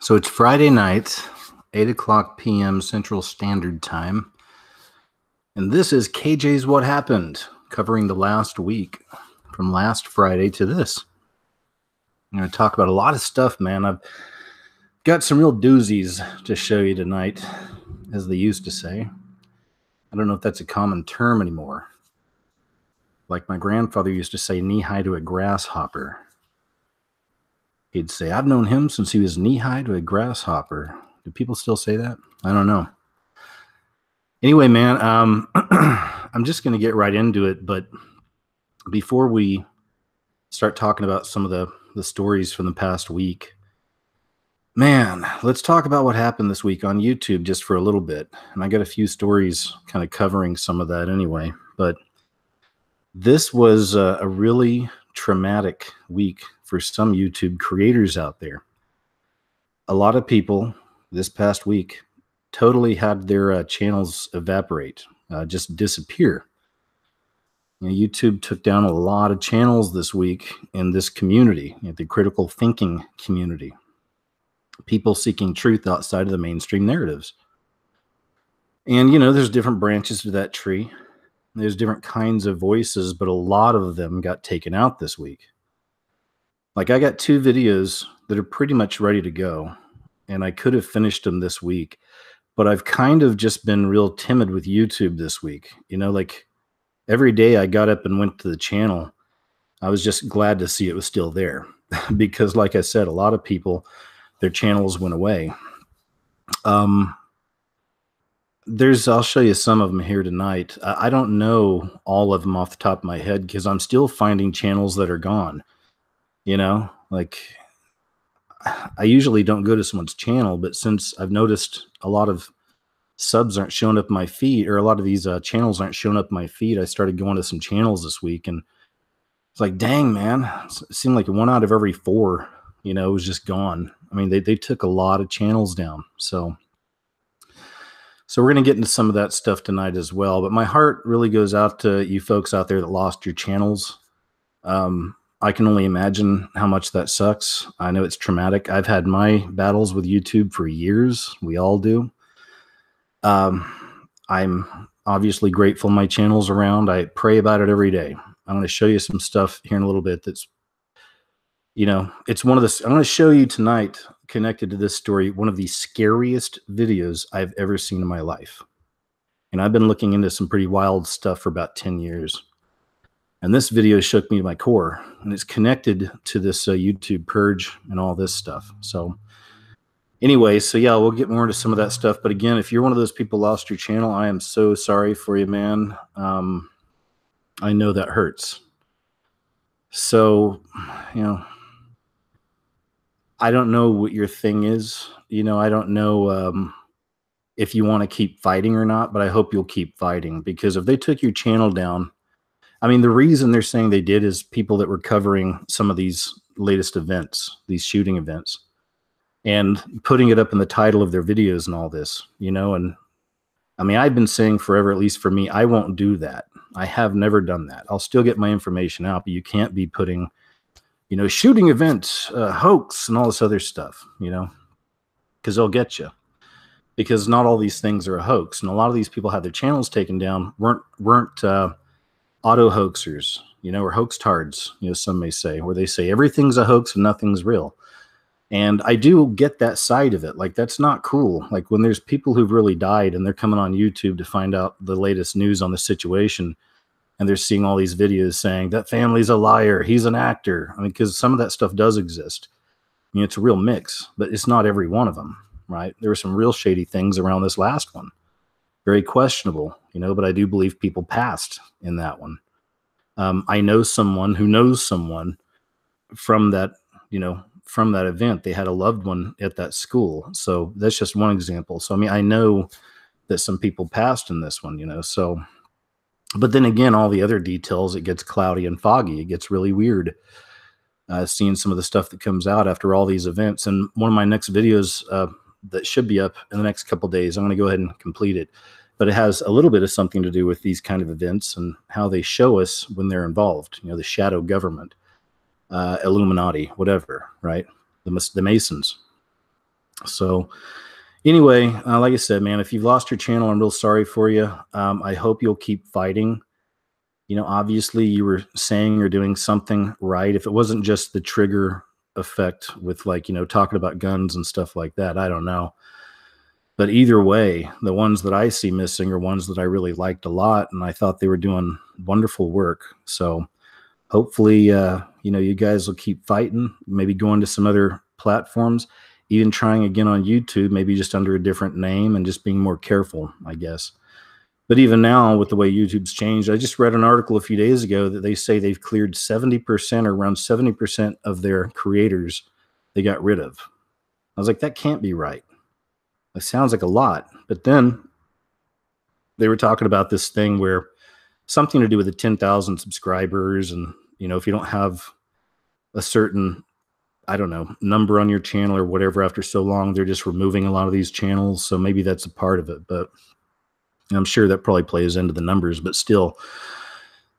So it's Friday night, 8 o'clock p.m. Central Standard Time. And this is KJ's What Happened, covering the last week from last Friday to this. I'm going to talk about a lot of stuff, man. I've got some real doozies to show you tonight, as they used to say. I don't know if that's a common term anymore. Like my grandfather used to say, knee-high to a grasshopper. He'd say, I've known him since he was knee-high to a grasshopper. Do people still say that? I don't know. Anyway, man, I'm just going to get right into it. But before we start talking about some of the stories from the past week, man, let's talk about what happened this week on YouTube just for a little bit. And I got a few stories kind of covering some of that anyway. But this was a really traumatic week for some YouTube creators out there. A lot of people this past week totally had their channels evaporate, just disappear. You know, YouTube took down a lot of channels this week in this community, the critical thinking community. People seeking truth outside of the mainstream narratives. And, you know, there's different branches to that tree. There's different kinds of voices, but a lot of them got taken out this week. Like, I got 2 videos that are pretty much ready to go, and I could have finished them this week, but I've kind of just been real timid with YouTube this week. You know, like every day I got up and went to the channel, I was just glad to see it was still there because, like I said, a lot of people, their channels went away. I'll show you some of them here tonight. I don't know all of them off the top of my head because I'm still finding channels that are gone. You know, like I usually don't go to someone's channel, but since I've noticed a lot of subs aren't showing up my feed, or a lot of these channels aren't showing up my feed, I started going to some channels this week, and it's like, dang, man, it seemed like 1 out of every 4, you know, was just gone. I mean, they took a lot of channels down. So we're going to get into some of that stuff tonight as well. But my heart really goes out to you folks out there that lost your channels. I can only imagine how much that sucks. I know it's traumatic. I've had my battles with YouTube for years. We all do. I'm obviously grateful my channel's around. I pray about it every day. I'm going to show you some stuff here in a little bit that's, you know, it's one of the, I'm going to show you tonight, connected to this story, one of the scariest videos I've ever seen in my life. And I've been looking into some pretty wild stuff for about 10 years. And this video shook me to my core, and it's connected to this YouTube purge and all this stuff. So anyway, so yeah, we'll get more into some of that stuff. But again, if you're one of those people lost your channel, I am so sorry for you, man. I know that hurts. So, you know, I don't know what your thing is. You know, I don't know if you want to keep fighting or not, but I hope you'll keep fighting, because if they took your channel down, I mean, the reason they're saying they did is people that were covering some of these latest events, these shooting events, and putting it up in the title of their videos and all this, you know. And I mean, I've been saying forever, at least for me, I won't do that. I have never done that. I'll still get my information out, but you can't be putting, you know, shooting event, hoax, and all this other stuff, you know, because they'll get you. Because not all these things are a hoax, and a lot of these people had their channels taken down weren't auto hoaxers, you know, or hoaxtards, you know, some may say, where they say everything's a hoax and nothing's real. And I do get that side of it. Like, that's not cool. Like, when there's people who've really died and they're coming on YouTube to find out the latest news on the situation, and they're seeing all these videos saying that family's a liar, he's an actor. I mean, because some of that stuff does exist. I mean, it's a real mix, but it's not every one of them, right? There were some real shady things around this last one. Very questionable, you know, but I do believe people passed in that one. I know someone who knows someone from that, you know, from that event. They had a loved one at that school. So that's just one example. So, I mean, I know that some people passed in this one, you know, so, but then again, all the other details, it gets cloudy and foggy. It gets really weird seeing some of the stuff that comes out after all these events. And one of my next videos that should be up in the next couple of days, I'm going to go ahead and complete it. But it has a little bit of something to do with these kind of events and how they show us when they're involved. You know, the shadow government, Illuminati, whatever, right? The Masons. So anyway, like I said, man, if you've lost your channel, I'm real sorry for you. I hope you'll keep fighting. Obviously you were saying or doing something right. If it wasn't just the trigger effect with like, talking about guns and stuff like that, I don't know. But either way, the ones that I see missing are ones that I really liked a lot, and I thought they were doing wonderful work. So hopefully, you guys will keep fighting, maybe going to some other platforms, even trying again on YouTube, maybe just under a different name and just being more careful, I guess. But even now, with the way YouTube's changed, I just read an article a few days ago that they say they've cleared 70% or around 70% of their creators they got rid of. I was like, that can't be right. It sounds like a lot. But then they were talking about this thing where something to do with the 10,000 subscribers. And, if you don't have a certain, I don't know, number on your channel or whatever after so long, they're just removing a lot of these channels. So maybe that's a part of it. But I'm sure that probably plays into the numbers. But still,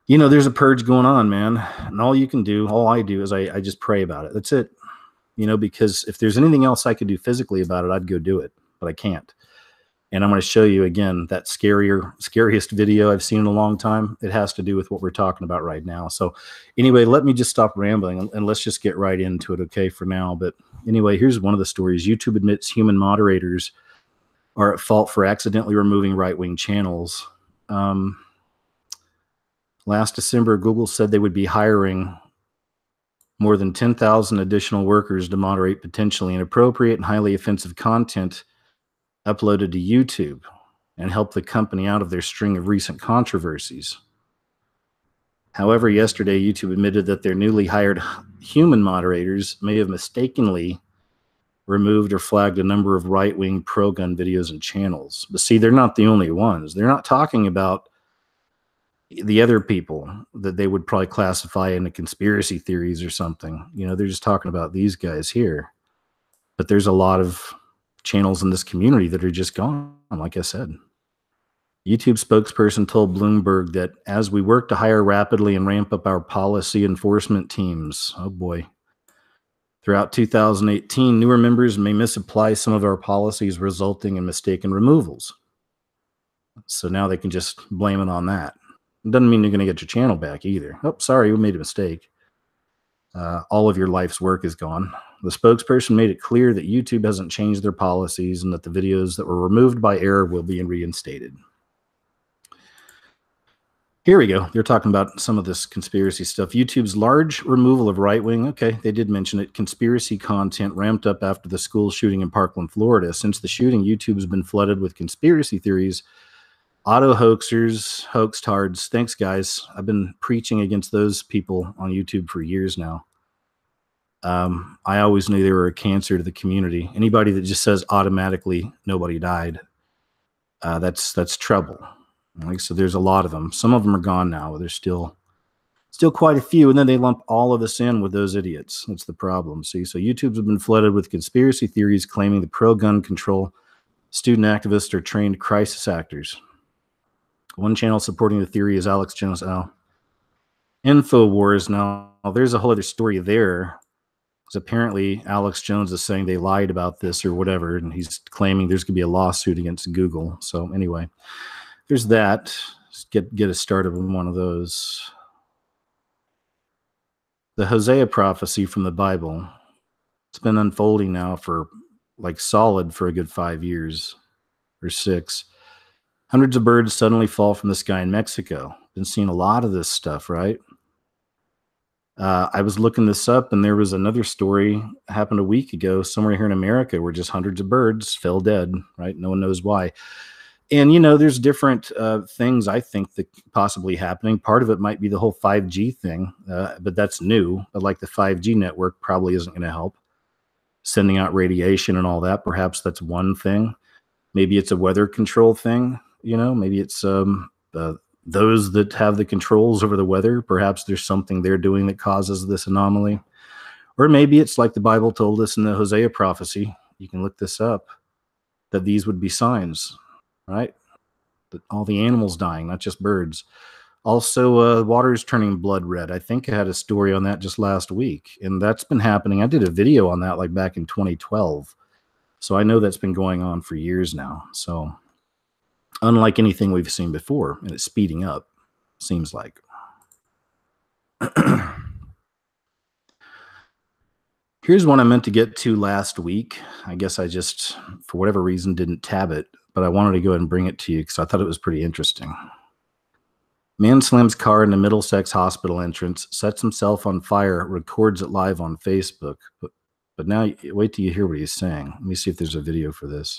there's a purge going on, man. And all I do is I just pray about it. That's it. Because if there's anything else I could do physically about it, I'd go do it. But I can't. And I'm going to show you again that scariest video I've seen in a long time. It has to do with what we're talking about right now. So anyway, let me just stop rambling and let's just get right into it, okay, for now. But anyway, here's one of the stories. YouTube admits human moderators are at fault for accidentally removing right-wing channels. Last December, Google said they would be hiring more than 10,000 additional workers to moderate potentially inappropriate and highly offensive content uploaded to YouTube and help the company out of their string of recent controversies. However, yesterday, YouTube admitted that their newly hired human moderators may have mistakenly removed or flagged a number of right-wing pro-gun videos and channels. But see, they're not the only ones. They're not talking about the other people that they would probably classify into conspiracy theories or something. They're just talking about these guys here. But there's a lot of channels in this community that are just gone, like I said. YouTube spokesperson told Bloomberg that as we work to hire rapidly and ramp up our policy enforcement teams, oh boy, throughout 2018, newer members may misapply some of our policies, resulting in mistaken removals. So now they can just blame it on that. It doesn't mean you're going to get your channel back either. Oh, sorry, we made a mistake. All of your life's work is gone. The spokesperson made it clear that YouTube hasn't changed their policies and that the videos that were removed by error will be reinstated. Here we go. They're talking about some of this conspiracy stuff. YouTube's large removal of right-wing, okay, they did mention it, conspiracy content ramped up after the school shooting in Parkland, Florida. Since the shooting, YouTube's been flooded with conspiracy theories, auto hoaxers, hoaxtards. Thanks, guys. I've been preaching against those people on YouTube for years now. I always knew they were a cancer to the community. Anybody that just says automatically nobody died, that's trouble. Like, so there's a lot of them. Some of them are gone now, but there's still quite a few. And then they lump all of us in with those idiots. That's the problem. See, so YouTube's been flooded with conspiracy theories claiming the pro-gun control student activists are trained crisis actors. One channel supporting the theory is Alex Jones. InfoWars. Now, there's a whole other story there. Because apparently Alex Jones is saying they lied about this or whatever, and he's claiming there's going to be a lawsuit against Google. So anyway, there's that. Let's get us started with one of those. The Hosea prophecy from the Bible. It's been unfolding now for like solid for a good 5 years or 6. Hundreds of birds suddenly fall from the sky in Mexico. Been seeing a lot of this stuff, right? I was looking this up, and there was another story happened a week ago somewhere here in America where just hundreds of birds fell dead, right? No one knows why. And, there's different things I think that possibly happening. Part of it might be the whole 5G thing, but that's new. But like the 5G network probably isn't going to help. Sending out radiation and all that, perhaps that's one thing. Maybe it's a weather control thing, maybe it's those that have the controls over the weather. Perhaps there's something they're doing that causes this anomaly. Or maybe it's like the Bible told us in the Hosea prophecy. You can look this up, that these would be signs, right? That all the animals dying, not just birds. Also, water's turning blood red. I think I had a story on that just last week, and that's been happening. I did a video on that like back in 2012. So I know that's been going on for years now. So unlike anything we've seen before, and it's speeding up, seems like. Here's one I meant to get to last week. I guess I just, for whatever reason, didn't tab it, but I wanted to go ahead and bring it to you because I thought it was pretty interesting. Man slams car in the Middlesex hospital entrance, sets himself on fire, records it live on Facebook. But now, wait till you hear what he's saying. Let me see if there's a video for this.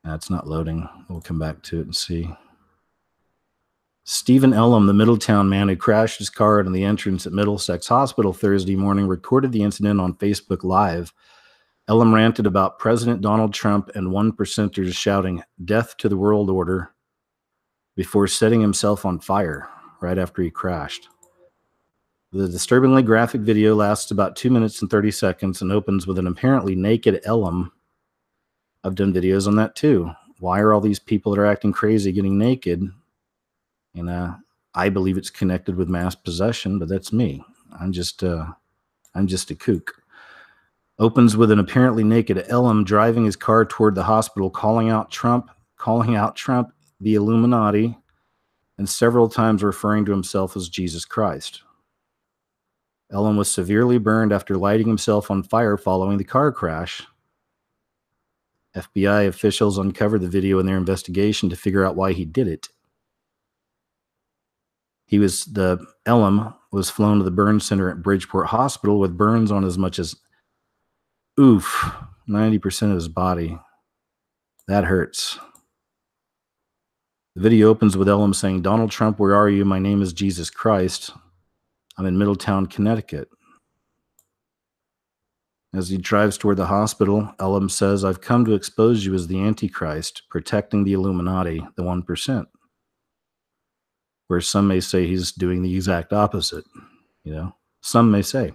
That's not loading. We'll come back to it and see. Stephen Ellum, the Middletown man who crashed his car into the entrance at Middlesex Hospital Thursday morning, recorded the incident on Facebook Live. Ellum ranted about President Donald Trump and one-percenters shouting, "Death to the world order," before setting himself on fire right after he crashed. The disturbingly graphic video lasts about 2 minutes and 30 seconds and opens with an apparently naked Ellum. I've done videos on that too. Why are all these people that are acting crazy getting naked? And I believe it's connected with mass possession, but that's me. I'm just a kook. Opens with an apparently naked Ellum driving his car toward the hospital, calling out Trump, the Illuminati, and several times referring to himself as Jesus Christ. Ellum was severely burned after lighting himself on fire following the car crash. FBI officials uncovered the video in their investigation to figure out why he did it. Ellum was flown to the burn center at Bridgeport Hospital with burns on as much as 90% of his body. That hurts. The video opens with Ellum saying, "Donald Trump, where are you? My name is Jesus Christ. I'm in Middletown, Connecticut." As he drives toward the hospital, Ellum says, "I've come to expose you as the Antichrist, protecting the Illuminati, the 1%. Where some may say he's doing the exact opposite. Some may say.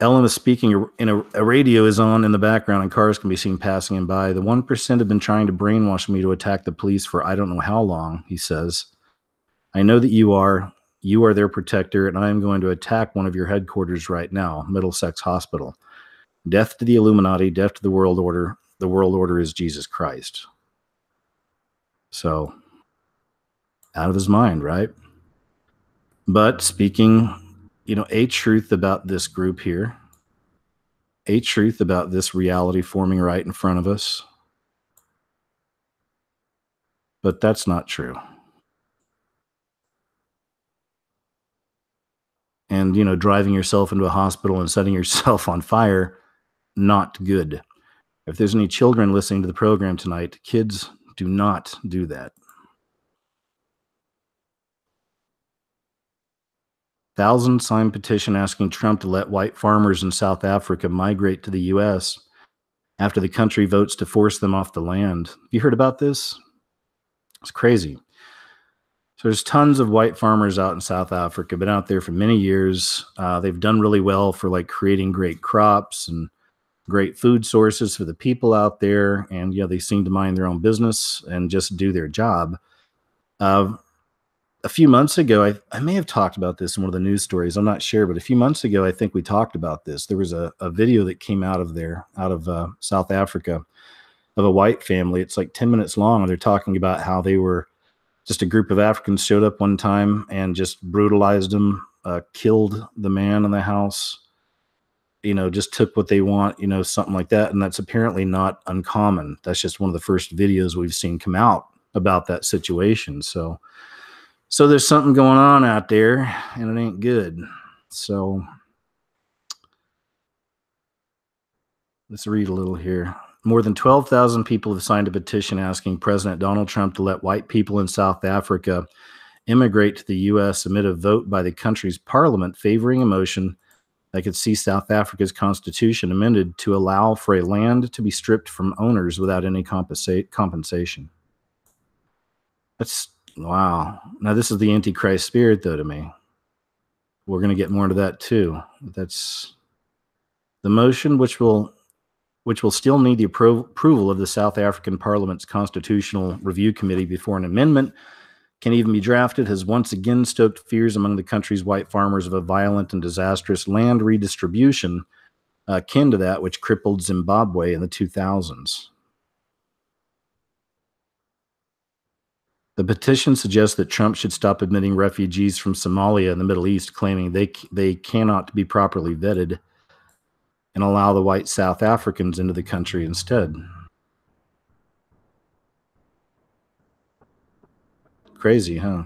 Ellum is speaking in a radio is on in the background and cars can be seen passing him by. "The 1% have been trying to brainwash me to attack the police for I don't know how long," he says. "I know that you are their protector, and I am going to attack one of your headquarters right now, Middlesex Hospital. Death to the Illuminati, death to the world order. The world order is Jesus Christ." So, out of his mind, right? But speaking, a truth about this group here, a truth about this reality forming right in front of us. But that's not true. And, driving yourself into a hospital and setting yourself on fire, not good. If there's any children listening to the program tonight, kids, do not do that. Thousands signed petition asking Trump to let white farmers in South Africa migrate to the U.S. after the country votes to force them off the land. You heard about this? It's crazy. So there's tons of white farmers out in South Africa, been out there for many years. They've done really well for creating great crops and great food sources for the people out there. And they seem to mind their own business and just do their job. A few months ago, I may have talked about this in one of the news stories. I'm not sure, but a few months ago, I think we talked about this. There was a video that came out of South Africa, of a white family. It's 10 minutes long, and they're talking about how they were just a group of Africans showed up one time and just brutalized them, killed the man in the house, just took what they want, something like that. And that's apparently not uncommon. That's just one of the first videos we've seen come out about that situation. So there's something going on out there, and it ain't good. So let's read a little here. More than 12,000 people have signed a petition asking President Donald Trump to let white people in South Africa immigrate to the U.S. amid a vote by the country's parliament favoring a motion that could see South Africa's constitution amended to allow for a land to be stripped from owners without any compensation. That's wow. Now, this is the Antichrist spirit, though, to me. We're going to get more into that, too. That's the motion, which will still need the approval of the South African Parliament's Constitutional Review Committee before an amendment can even be drafted, has once again stoked fears among the country's white farmers of a violent and disastrous land redistribution akin to that which crippled Zimbabwe in the 2000s. The petition suggests that Trump should stop admitting refugees from Somalia and the Middle East, claiming they cannot be properly vetted, and allow the white South Africans into the country instead. Crazy, huh?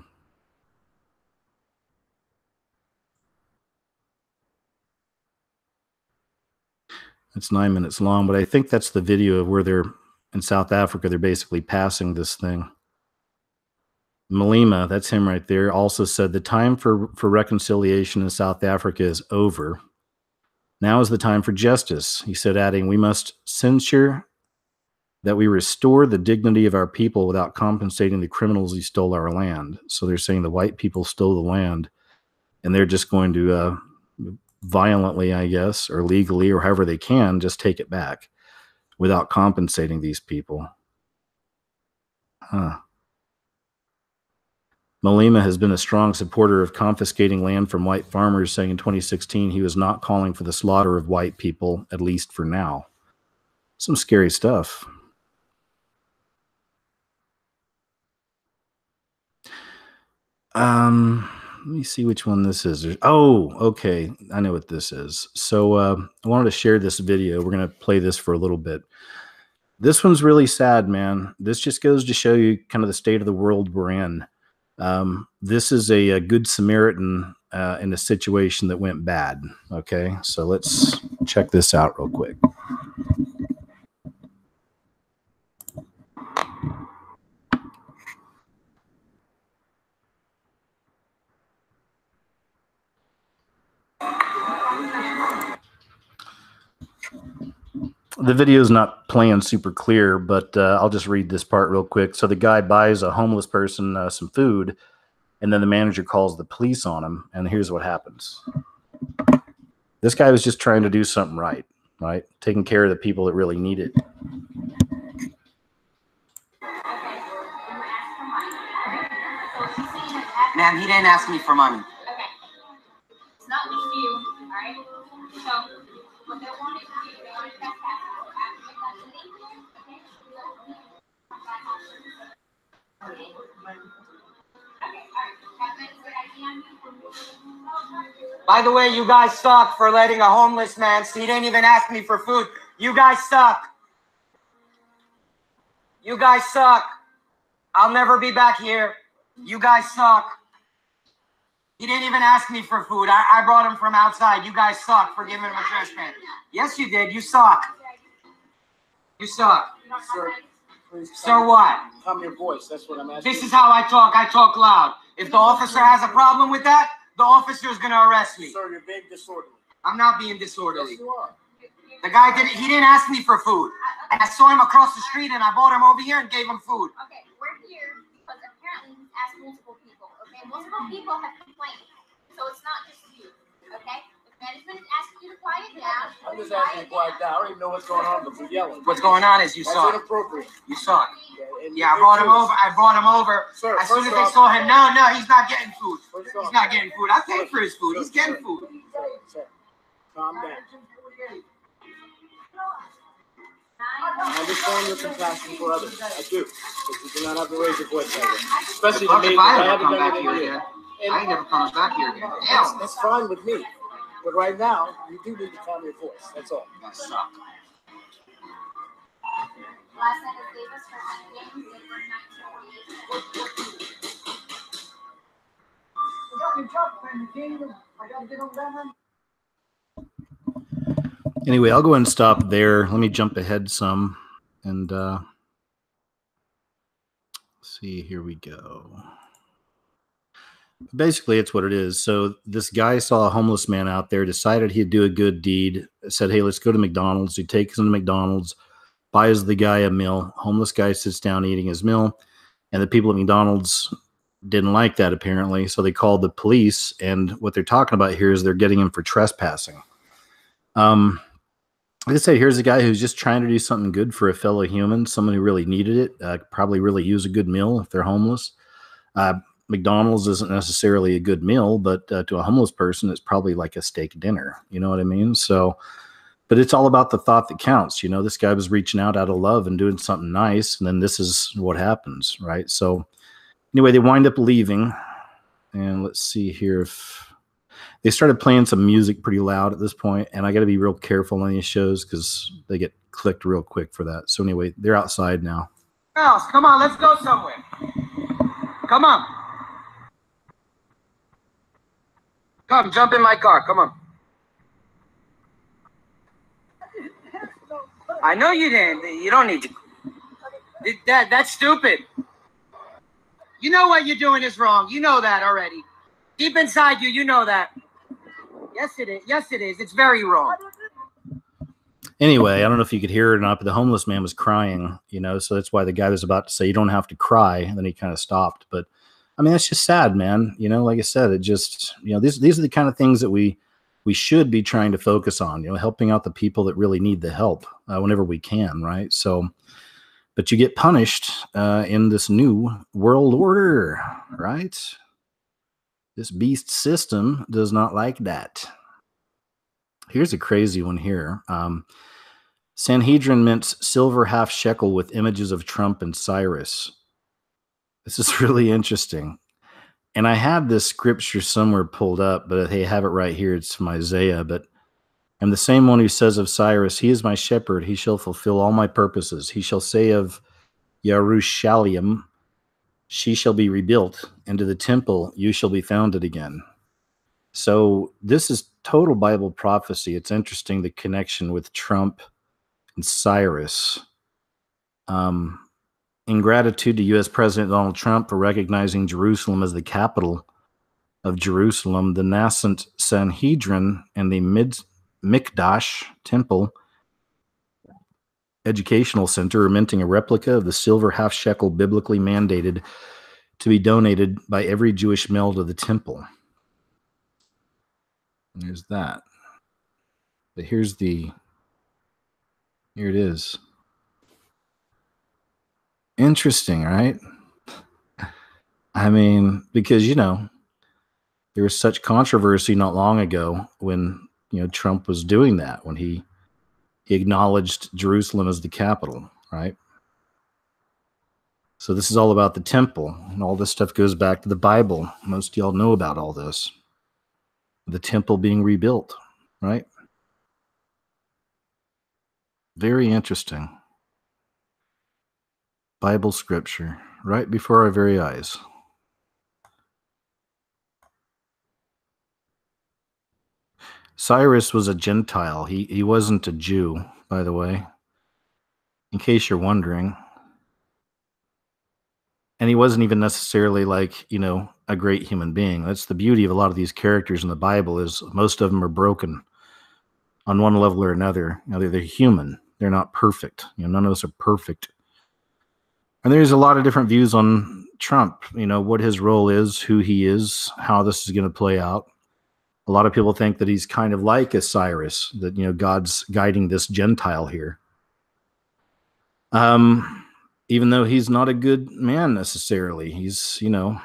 It's 9 minutes long, but I think that's the video of where they're in South Africa. They're basically passing this thing. Malema, that's him right there, also said the time for reconciliation in South Africa is over. Now is the time for justice, he said, adding, we must censure that we restore the dignity of our people without compensating the criminals who stole our land. So they're saying the white people stole the land, and they're just going to violently, I guess, or legally, or however they can, just take it back without compensating these people. Huh. Malema has been a strong supporter of confiscating land from white farmers, saying in 2016 he was not calling for the slaughter of white people, at least for now. Some scary stuff. Let me see which one this is. Oh, okay. I know what this is. So I wanted to share this video. We're going to play this for a little bit. This one's really sad, man. This just goes to show you kind of the state of the world we're in. This is a good Samaritan in a situation that went bad. Okay, so let's check this out real quick. The video is not playing super clear, but I'll just read this part real quick. So the guy buys a homeless person some food, and then the manager calls the police on him, and here's what happens. This guy was just trying to do something right? Taking care of the people that really need it. Ma'am, he didn't ask me for money. Okay. It's not just you, all right? So, what they wanted to do, they wanted to trespass after they got the link here, okay? Okay, all right. By the way, you guys suck for letting a homeless man, so he didn't even ask me for food. You guys suck. You guys suck. I'll never be back here. You guys suck. He didn't even ask me for food. I brought him from outside. You guys suck for giving him a trash can. Yes, you did. You suck. You suck. Sir, please. Sir, what? Calm your voice. That's what I'm asking. This is how I talk. I talk loud. If the officer has a problem with that, the officer is going to arrest me. Sir, you're being disorderly. I'm not being disorderly. Yes, you are. The guy he didn't ask me for food. And I saw him across the street and I brought him over here and gave him food. Okay, we're here because apparently he's asked multiple people, okay? Multiple people have complained. So it's not just you, okay? If management is asking you to quiet down. I'm just asking you to quiet down. I don't even know what's going on, but you're yelling. What's going on is you That's suck. inappropriate. You suck. And Yeah, I you brought him too. over. I brought him over. Sir, As soon as first they off- saw him, no, he's not getting food. First He's off- not getting food. I paid for his food. He's getting food. Sir, calm down. I I understand your compassion for others. I do. But you do not have to raise your voice like that. Especially Fuck to me, if I because I ever haven't come done back anything here to again. you. I ain't never comes back here again. That's, Hell, that's fine with me. But right now, you do need to calm your voice. That's all. you guys suck. Last night at Davis for 10 games, they were 1948. Anyway, I'll go ahead and stop there. Let me jump ahead some. And see, here we go. Basically, it's what it is. So this guy saw a homeless man out there, decided he'd do a good deed, said, hey, let's go to McDonald's. He takes him to McDonald's, buys the guy a meal. Homeless guy sits down eating his meal. And the people at McDonald's didn't like that, apparently. So they called the police. And what they're talking about here is they're getting him for trespassing. Like I say, here's a guy who's just trying to do something good for a fellow human, someone who really needed it, probably really use a good meal if they're homeless. McDonald's isn't necessarily a good meal, but to a homeless person, it's probably like a steak dinner. You know what I mean? So, but it's all about the thought that counts. You know, this guy was reaching out of love and doing something nice, and then this is what happens, right? So anyway, they wind up leaving, and let's see here if they started playing some music pretty loud at this point, and I got to be real careful on these shows because they get clicked real quick for that. So anyway, they're outside now. Girls, come on, let's go somewhere. Come on. Come, jump in my car. Come on. I know you didn't. You don't need to. That's stupid. You know what you're doing is wrong. You know that already. Deep inside you, you know that. Yes, it is. Yes, it is. It's very wrong. Anyway, I don't know if you could hear it or not, but the homeless man was crying, you know, so that's why the guy was about to say, you don't have to cry. And then he kind of stopped. But I mean, that's just sad, man. You know, like I said, it just, you know, these are the kind of things that we should be trying to focus on, you know, helping out the people that really need the help whenever we can. Right. So, but you get punished in this new world order, right? This beast system does not like that. Here's a crazy one here. Sanhedrin mints silver half shekel with images of Trump and Cyrus. This is really interesting. And I had this scripture somewhere pulled up, but they have it right here. It's from Isaiah. But I'm the same one who says of Cyrus, he is my shepherd. He shall fulfill all my purposes. He shall say of Yerushalayim, she shall be rebuilt. And to the temple, you shall be founded again. So this is total Bible prophecy. It's interesting, the connection with Trump and Cyrus. In gratitude to U.S. President Donald Trump for recognizing Jerusalem as the capital of Jerusalem, the nascent Sanhedrin and the Mikdash Temple Educational Center are minting a replica of the silver half shekel biblically mandated to be donated by every Jewish male to the temple. And there's that. But here it is. Interesting, right? I mean, because, you know, there was such controversy not long ago when, you know, Trump was doing that, when he acknowledged Jerusalem as the capital, right? So this is all about the temple, and all this stuff goes back to the Bible. Most of y'all know about all this. The temple being rebuilt, right? Very interesting. Bible scripture right before our very eyes. Cyrus was a Gentile. He wasn't a Jew, by the way, in case you're wondering. And he wasn't even necessarily like, you know, a great human being. That's the beauty of a lot of these characters in the Bible, is most of them are broken on one level or another. You know, they're human. They're not perfect. You know, none of us are perfect. And there's a lot of different views on Trump, you know, what his role is, who he is, how this is going to play out. A lot of people think that he's kind of like a Cyrus, that, you know, God's guiding this Gentile here. Even though he's not a good man necessarily. He's, you know,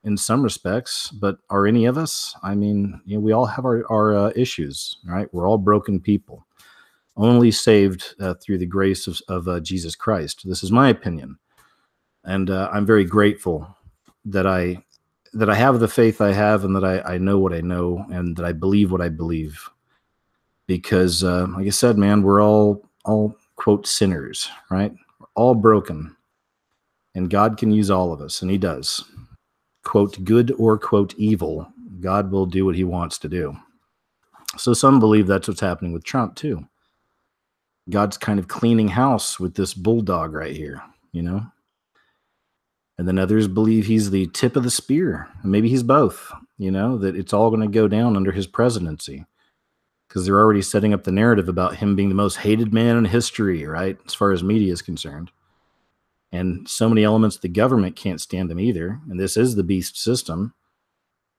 in some respects, but are any of us? I mean, you know, we all have our issues, right? We're all broken people, only saved through the grace of Jesus Christ. This is my opinion. And I'm very grateful that I have the faith I have, and that I know what I know, and that I believe what I believe. Because, like I said, man, we're all quote sinners, right? We're all broken, and God can use all of us, and He does. Quote good or quote evil, God will do what He wants to do. So some believe that's what's happening with Trump too. God's kind of cleaning house with this bulldog right here, you know? And then others believe he's the tip of the spear. And maybe he's both, you know, that it's all going to go down under his presidency, because they're already setting up the narrative about him being the most hated man in history, right? As far as media is concerned. And so many elements of the government can't stand him either. And this is the beast system.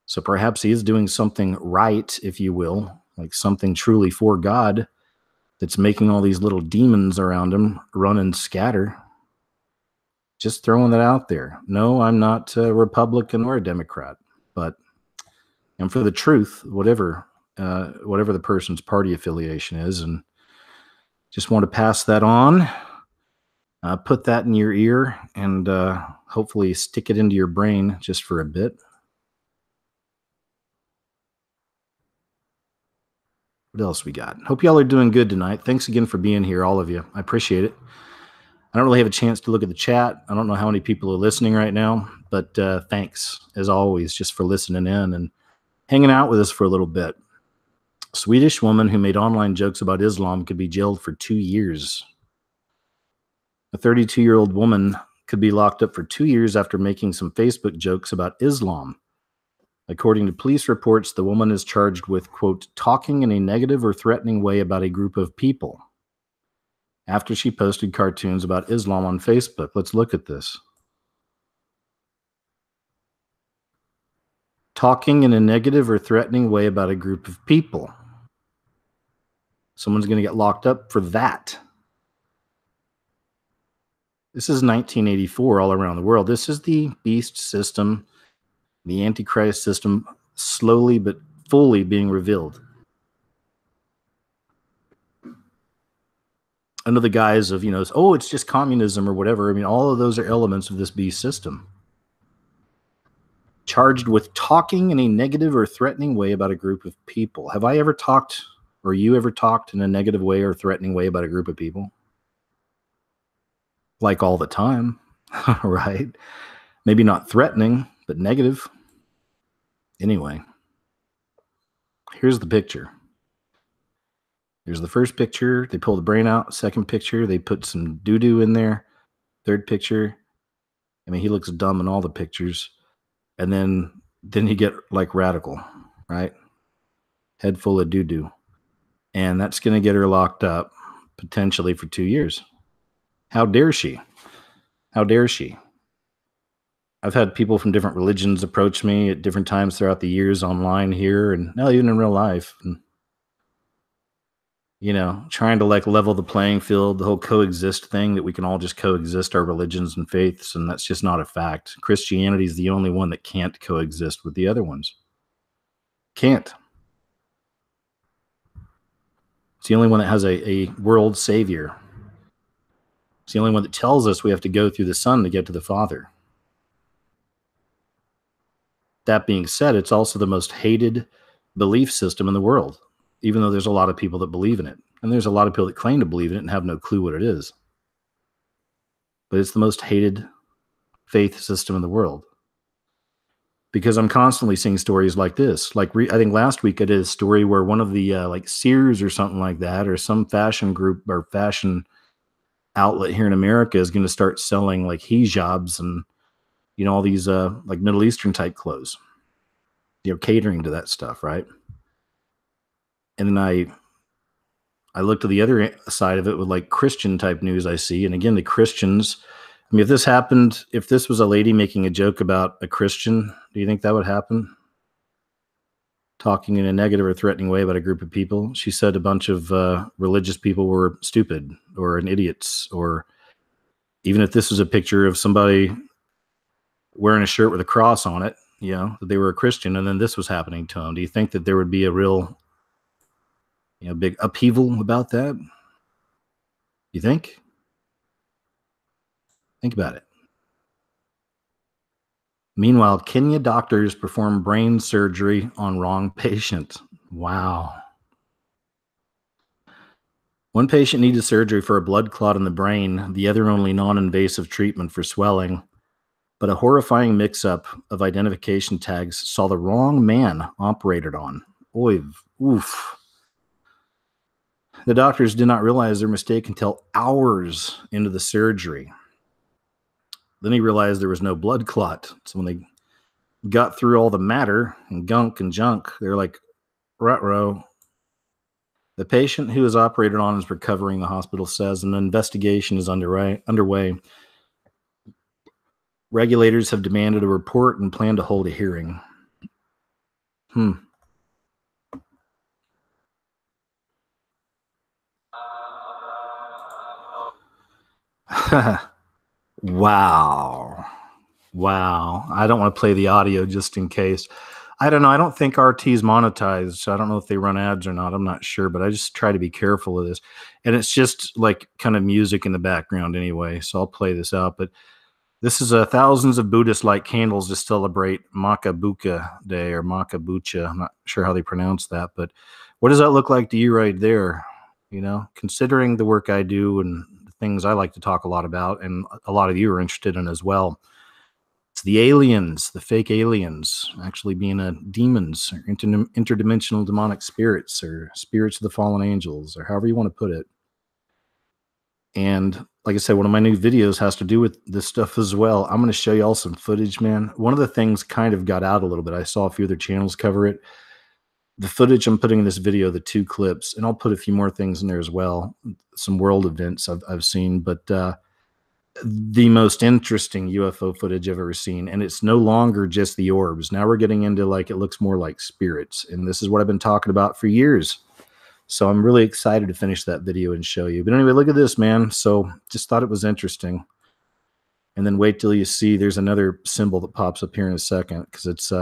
So perhaps he is doing something right, if you will, like something truly for God, that's making all these little demons around him run and scatter. Just throwing that out there. No, I'm not a Republican or a Democrat, but I'm for the truth, whatever the person's party affiliation is, and just want to pass that on. Put that in your ear and hopefully stick it into your brain just for a bit. What else we got? Hope y'all are doing good tonight. Thanks again for being here, all of you. I appreciate it. I don't really have a chance to look at the chat. I don't know how many people are listening right now, but thanks, as always, just for listening in and hanging out with us for a little bit. Swedish woman who made online jokes about Islam could be jailed for 2 years. A 32-year-old woman could be locked up for 2 years after making some Facebook jokes about Islam. According to police reports, the woman is charged with, quote, talking in a negative or threatening way about a group of people after she posted cartoons about Islam on Facebook. Let's look at this. Talking in a negative or threatening way about a group of people. Someone's going to get locked up for that. This is 1984 all around the world. This is the beast system, the Antichrist system, slowly but fully being revealed. Under the guise of, oh, it's just communism or whatever. I mean, all of those are elements of this beast system. Charged with talking in a negative or threatening way about a group of people. Have I ever talked, or you ever talked in a negative way or threatening way about a group of people? Like all the time, right? Maybe not threatening, but negative. Anyway, here's the picture. Here's the first picture. They pull the brain out. Second picture, they put some doo-doo in there. Third picture, I mean, he looks dumb in all the pictures. And then you get like radical, right? Head full of doo-doo. And that's going to get her locked up potentially for 2 years. How dare she? How dare she? I've had people from different religions approach me at different times throughout the years online here and now even in real life. And, trying to like level the playing field, the whole coexist thing, that we can all just coexist our religions and faiths. And that's just not a fact. Christianity is the only one that can't coexist with the other ones. Can't. It's the only one that has a world savior. It's the only one that tells us we have to go through the Son to get to the Father. That being said, it's also the most hated belief system in the world, even though there's a lot of people that believe in it. And there's a lot of people that claim to believe in it and have no clue what it is. But it's the most hated faith system in the world. Because I'm constantly seeing stories like this. Like I think last week I did a story where one of the like Sears or something like that, or some fashion group or fashion outlet here in America is going to start selling like hijabs and all these like Middle Eastern type clothes. Catering to that stuff, right? And then I looked at the other side of it with like Christian type news I see. And again, the Christians, I mean, if this happened, if this was a lady making a joke about a Christian, do you think that would happen? Talking in a negative or threatening way about a group of people. She said a bunch of religious people were stupid or idiots, or even if this was a picture of somebody wearing a shirt with a cross on it, that they were a Christian, and then this was happening to them. Do you think that there would be a real, big upheaval about that? You think? Think about it. Meanwhile, Kenya doctors perform brain surgery on wrong patient. Wow. One patient needed surgery for a blood clot in the brain, the other only non-invasive treatment for swelling. But a horrifying mix-up of identification tags saw the wrong man operated on. Oy, oof. The doctors did not realize their mistake until hours into the surgery. Then he realized there was no blood clot. So when they got through all the matter and gunk and junk, they're like, ruh-roh. The patient who is operated on is recovering, the hospital says, and an investigation is underway. Regulators have demanded a report and plan to hold a hearing. Wow. Wow. I don't want to play the audio just in case. I don't know. I don't think RT's monetized, so I don't know if they run ads or not. I'm not sure, but I just try to be careful of this. And it's just like kind of music in the background anyway, so I'll play this out. But this is thousands of Buddhists light candles to celebrate Makabuka Day or Makabucha. I'm not sure how they pronounce that, but what does that look like to you right there? You know, considering the work I do and the things I like to talk a lot about, and a lot of you are interested in as well. It's the aliens, the fake aliens, actually being demons or interdimensional demonic spirits or spirits of the fallen angels or however you want to put it. And like I said, one of my new videos has to do with this stuff as well. I'm going to show you all some footage, man. One of the things kind of got out a little bit. I saw a few other channels cover it. The footage I'm putting in this video, the 2 clips, and I'll put a few more things in there as well. Some world events I've seen, but the most interesting UFO footage I've ever seen. And it's no longer just the orbs. Now we're getting into like, it looks more like spirits. And this is what I've been talking about for years. So I'm really excited to finish that video and show you. But anyway, look at this, man. So just thought it was interesting. And then wait till you see there's another symbol that pops up here in a second, because it's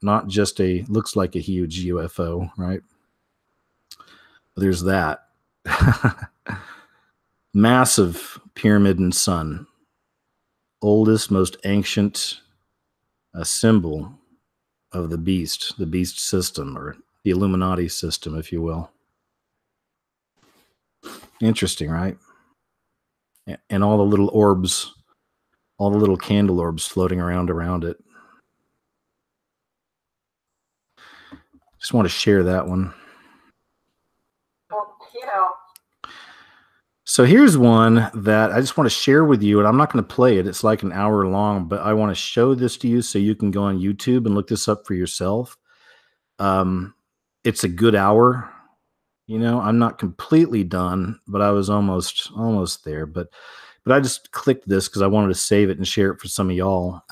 not just looks like a huge UFO, right? There's that. Massive pyramid and sun. Oldest, most ancient symbol of the beast system, or the Illuminati system, if you will. Interesting, right? And all the little orbs, all the little candle orbs floating around it. Just want to share that one. Well, you know. So here's one that I just want to share with you, and I'm not going to play it. It's like an hour long, but I want to show this to you so you can go on YouTube and look this up for yourself. It's a good hour. You know, I'm not completely done, but I was almost there. But I just clicked this because I wanted to save it and share it for some of y'all.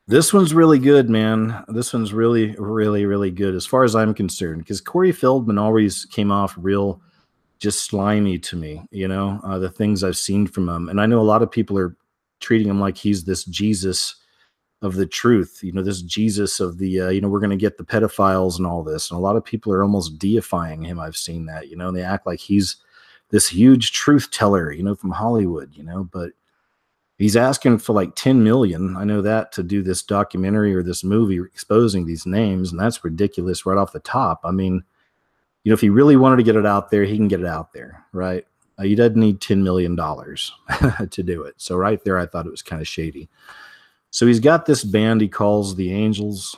This one's really good, man. This one's really, really, really good as far as I'm concerned, because Corey Feldman always came off real just slimy to me, you know, the things I've seen from him. And I know a lot of people are treating him like he's this Jesus of the truth, you know, this Jesus of the, you know, we're going to get the pedophiles and all this. And a lot of people are almost deifying him. I've seen that, you know, and they act like he's this huge truth teller, you know, from Hollywood, you know, but he's asking for like 10 million. I know that, to do this documentary or this movie exposing these names. And that's ridiculous right off the top. I mean, you know, if he really wanted to get it out there, he can get it out there, right? He doesn't need $10 million to do it. So right there, I thought it was kind of shady. So he's got this band he calls the Angels.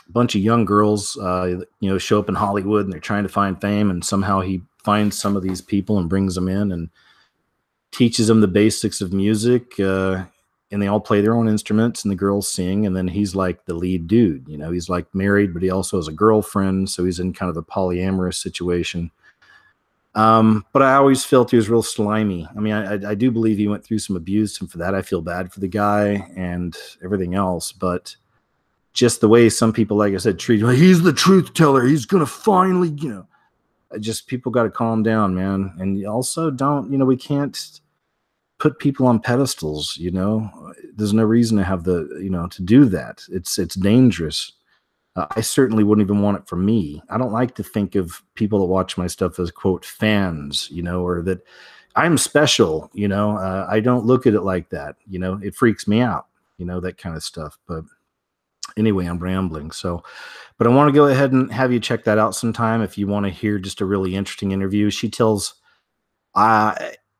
A bunch of young girls, you know, show up in Hollywood and they're trying to find fame. And somehow he finds some of these people and brings them in and teaches them the basics of music. And they all play their own instruments and the girls sing. And then he's like the lead dude, you know, he's like married, but he also has a girlfriend. So he's in kind of a polyamorous situation. But I always felt he was real slimy. I mean, I do believe he went through some abuse, and for that, I feel bad for the guy and everything else. But just the way some people, like I said, treat him, like, he's the truth teller. He's going to finally, you know, just people got to calm down, man. And also don't, you know, we can't put people on pedestals, you know, there's no reason to have you know, to do that. It's dangerous. I certainly wouldn't even want it for me. I don't like to think of people that watch my stuff as, quote, fans, you know, or that I'm special, you know. I don't look at it like that, you know. It freaks me out, you know, that kind of stuff. But anyway, I'm rambling. So, but I want to go ahead and have you check that out sometime if you want to hear just a really interesting interview. She tells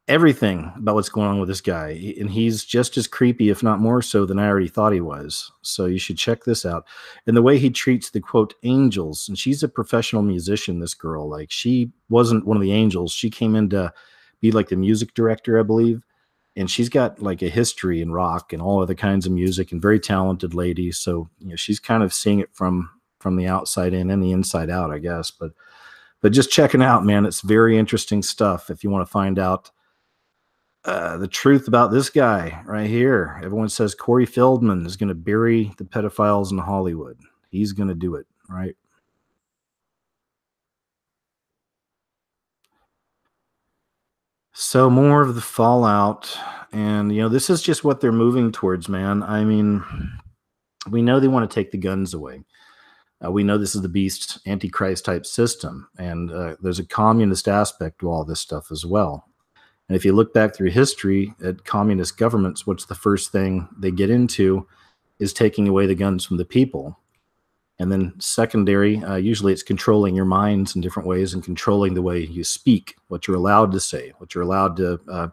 everything about what's going on with this guy, and he's just as creepy, if not more so, than I already thought he was. So you should check this out. And the way he treats the, quote, angels, and she's a professional musician, this girl. Like, she wasn't one of the angels. She came in to be like the music director, I believe, and she's got like a history in rock and all other kinds of music, and very talented lady. So, you know, she's kind of seeing it from the outside in and the inside out, I guess. But just checking out, man, it's very interesting stuff if you want to find out the truth about this guy right here. Everyone says Corey Feldman is going to bury the pedophiles in Hollywood. He's going to do it, right? So more of the fallout, and this is just what they're moving towards, man. I mean, we know they want to take the guns away. We know this is the beast antichrist type system, and there's a communist aspect to all this stuff as well. And if you look back through history at communist governments, what's the first thing they get into is taking away the guns from the people. And then secondary, usually it's controlling your minds in different ways and controlling the way you speak, what you're allowed to say, what you're allowed to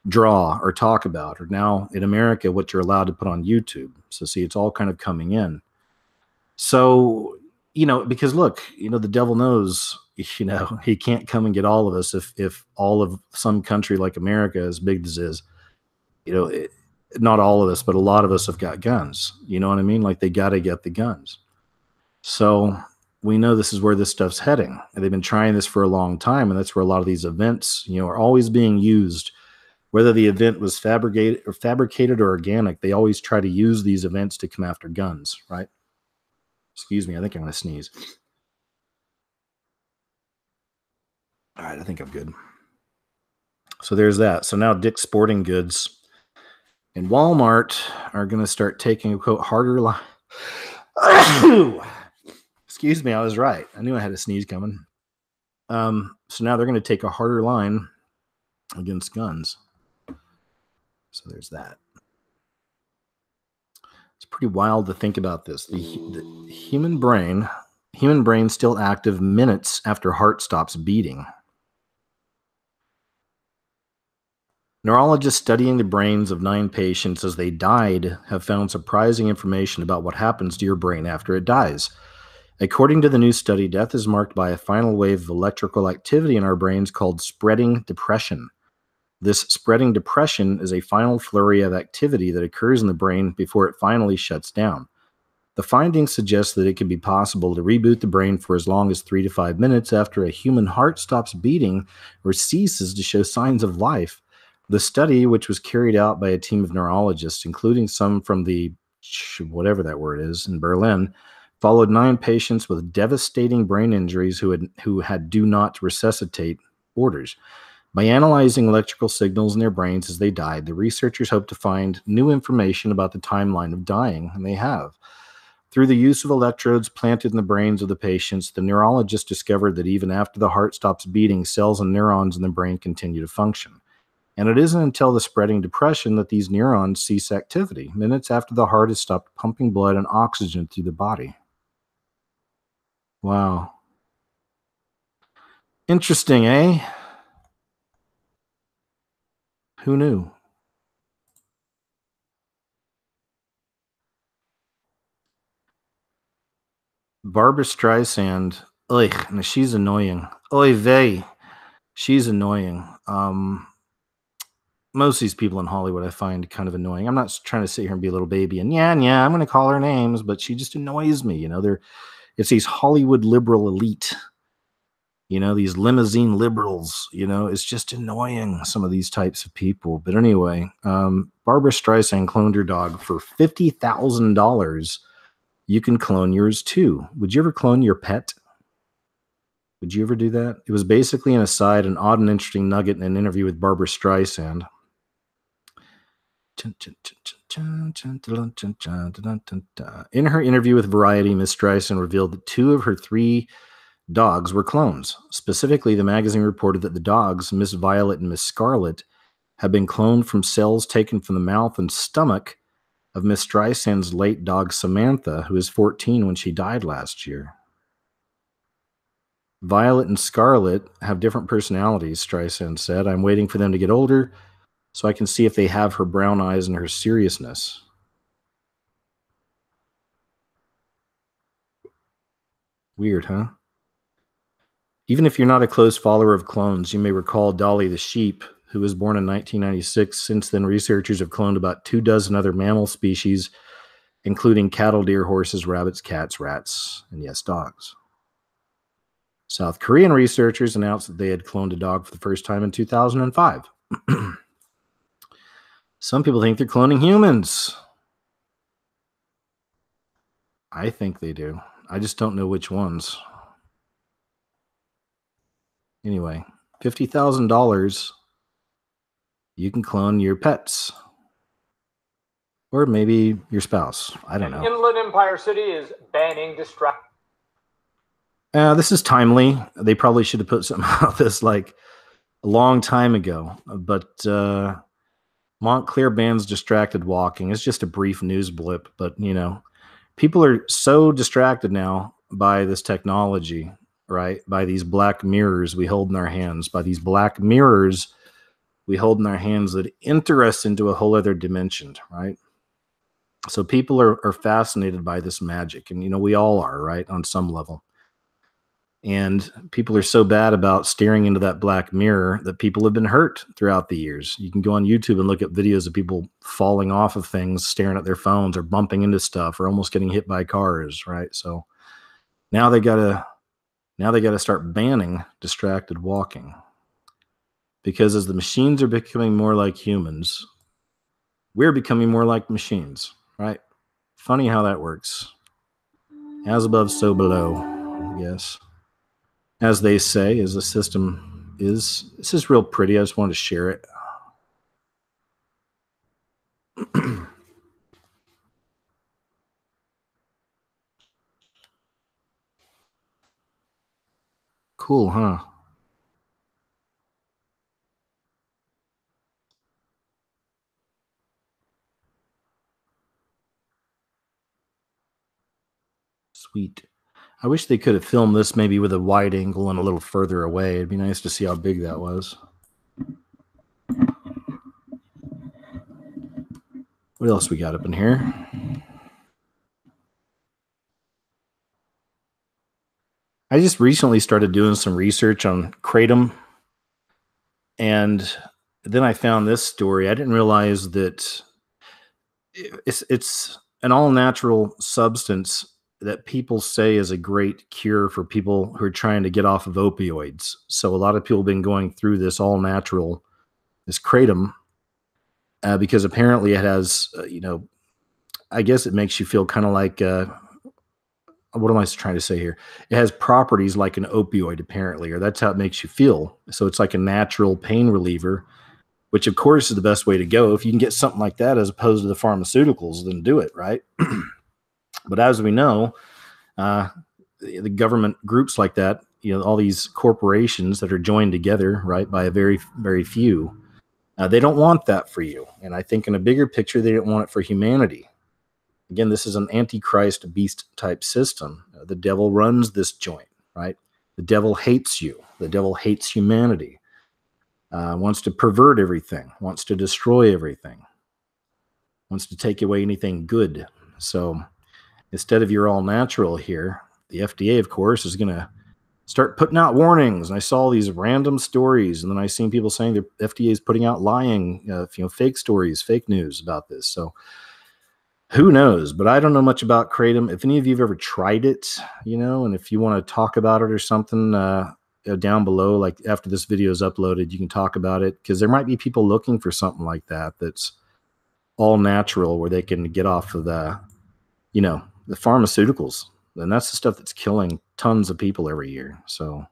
draw or talk about, or now in America, what you're allowed to put on YouTube. So see, it's all kind of coming in. So, because look, the devil knows, he can't come and get all of us if all of some country like America, as big as it is, not all of us, but a lot of us have got guns. You know what I mean? Like they got to get the guns. So we know this is where this stuff's heading. And they've been trying this for a long time. And that's where a lot of these events, are always being used. Whether the event was fabricated or organic, they always try to use these events to come after guns, right? Excuse me, I think I'm going to sneeze. All right, I think I'm good. So there's that. So now Dick's Sporting Goods and Walmart are going to start taking a quote harder line. Excuse me, I was right. I knew I had a sneeze coming. So now they're going to take a harder line against guns. So there's that. It's pretty wild to think about this. The human brain still active minutes after heart stops beating. Neurologists studying the brains of 9 patients as they died have found surprising information about what happens to your brain after it dies. According to the new study, death is marked by a final wave of electrical activity in our brains called spreading depression. This spreading depression is a final flurry of activity that occurs in the brain before it finally shuts down. The findings suggest that it can be possible to reboot the brain for as long as 3 to 5 minutes after a human heart stops beating or ceases to show signs of life. The study, which was carried out by a team of neurologists, including some from the whatever that word is in Berlin, followed 9 patients with devastating brain injuries who had do not resuscitate orders. By analyzing electrical signals in their brains as they died, the researchers hope to find new information about the timeline of dying, and they have. Through the use of electrodes planted in the brains of the patients, the neurologists discovered that even after the heart stops beating, cells and neurons in the brain continue to function. And it isn't until the spreading depression that these neurons cease activity, minutes after the heart has stopped pumping blood and oxygen through the body. Wow. Interesting, eh? Who knew? Barbara Streisand, ugh, she's annoying. Oy vey, she's annoying. Most of these people in Hollywood I find kind of annoying. I'm not trying to sit here and be a little baby and yeah, I'm going to call her names, but she just annoys me. It's these Hollywood liberal elite, these limousine liberals, it's just annoying, some of these types of people. But anyway, Barbara Streisand cloned her dog for $50,000. You can clone yours too. Would you ever clone your pet? Would you ever do that? It was basically an aside, an odd and interesting nugget in an interview with Barbara Streisand. In her interview with Variety, Ms. Streisand revealed that 2 of her 3 dogs were clones. Specifically, the magazine reported that the dogs, Miss Violet and Miss Scarlet, had been cloned from cells taken from the mouth and stomach of Miss Streisand's late dog Samantha, who was 14 when she died last year. Violet and Scarlet have different personalities, Streisand said. I'm waiting for them to get older so I can see if they have her brown eyes and her seriousness. Weird, huh? Even if you're not a close follower of clones, you may recall Dolly the sheep, who was born in 1996. Since then, researchers have cloned about 24 other mammal species, including cattle, deer, horses, rabbits, cats, rats, and yes, dogs. South Korean researchers announced that they had cloned a dog for the first time in 2005. Some people think they're cloning humans. I think they do. I just don't know which ones. Anyway, $50,000 you can clone your pets. Or maybe your spouse. I don't know. Inland Empire City is banning distract. This is timely. They probably should have put something out this like a long time ago. But Montclair bans distracted walking. It's just a brief news blip. But, you know, people are so distracted now by this technology, right? By these black mirrors we hold in our hands. By these black mirrors we hold in our hands that enter us into a whole other dimension, right? So people are fascinated by this magic. And, you know, we all are, right, on some level. And people are so bad about staring into that black mirror that people have been hurt throughout the years. You can go on YouTube and look at videos of people falling off of things, staring at their phones or bumping into stuff or almost getting hit by cars, right? So now they gotta start banning distracted walking. Because as the machines are becoming more like humans, we're becoming more like machines, right? Funny how that works. As above, so below, I guess. As they say, as the system is. This is real pretty. I just wanted to share it. Cool, huh? Sweet. I wish they could have filmed this maybe with a wide angle and a little further away. It'd be nice to see how big that was. What else we got up in here? I just recently started doing some research on kratom. And then I found this story. I didn't realize that it's an all-natural substance that people say is a great cure for people who are trying to get off of opioids. So a lot of people have been going through this all-natural, this kratom, because apparently it has, you know, I guess it makes you feel kind of like, what am I trying to say here? It has properties like an opioid, apparently, or that's how it makes you feel. So it's like a natural pain reliever, which of course is the best way to go. If you can get something like that as opposed to the pharmaceuticals, then do it, right? But as we know, the government groups like that, you know, all these corporations that are joined together, right, by a very, very few, they don't want that for you. And I think in a bigger picture, they don't want it for humanity. Again, this is an antichrist beast type system. The devil runs this joint, right? The devil hates you. The devil hates humanity. Wants to pervert everything, wants to destroy everything, wants to take away anything good. So instead of your all natural here, the FDA, of course, is going to start putting out warnings. And I saw these random stories, and then I seen people saying the FDA is putting out lying, fake stories, fake news about this. So who knows? But I don't know much about kratom. If any of you have ever tried it, you know, and if you want to talk about it or something, down below, like after this video is uploaded, you can talk about it, because there might be people looking for something like that that's all natural, where they can get off of the, you know, the pharmaceuticals. And that's the stuff that's killing tons of people every year. So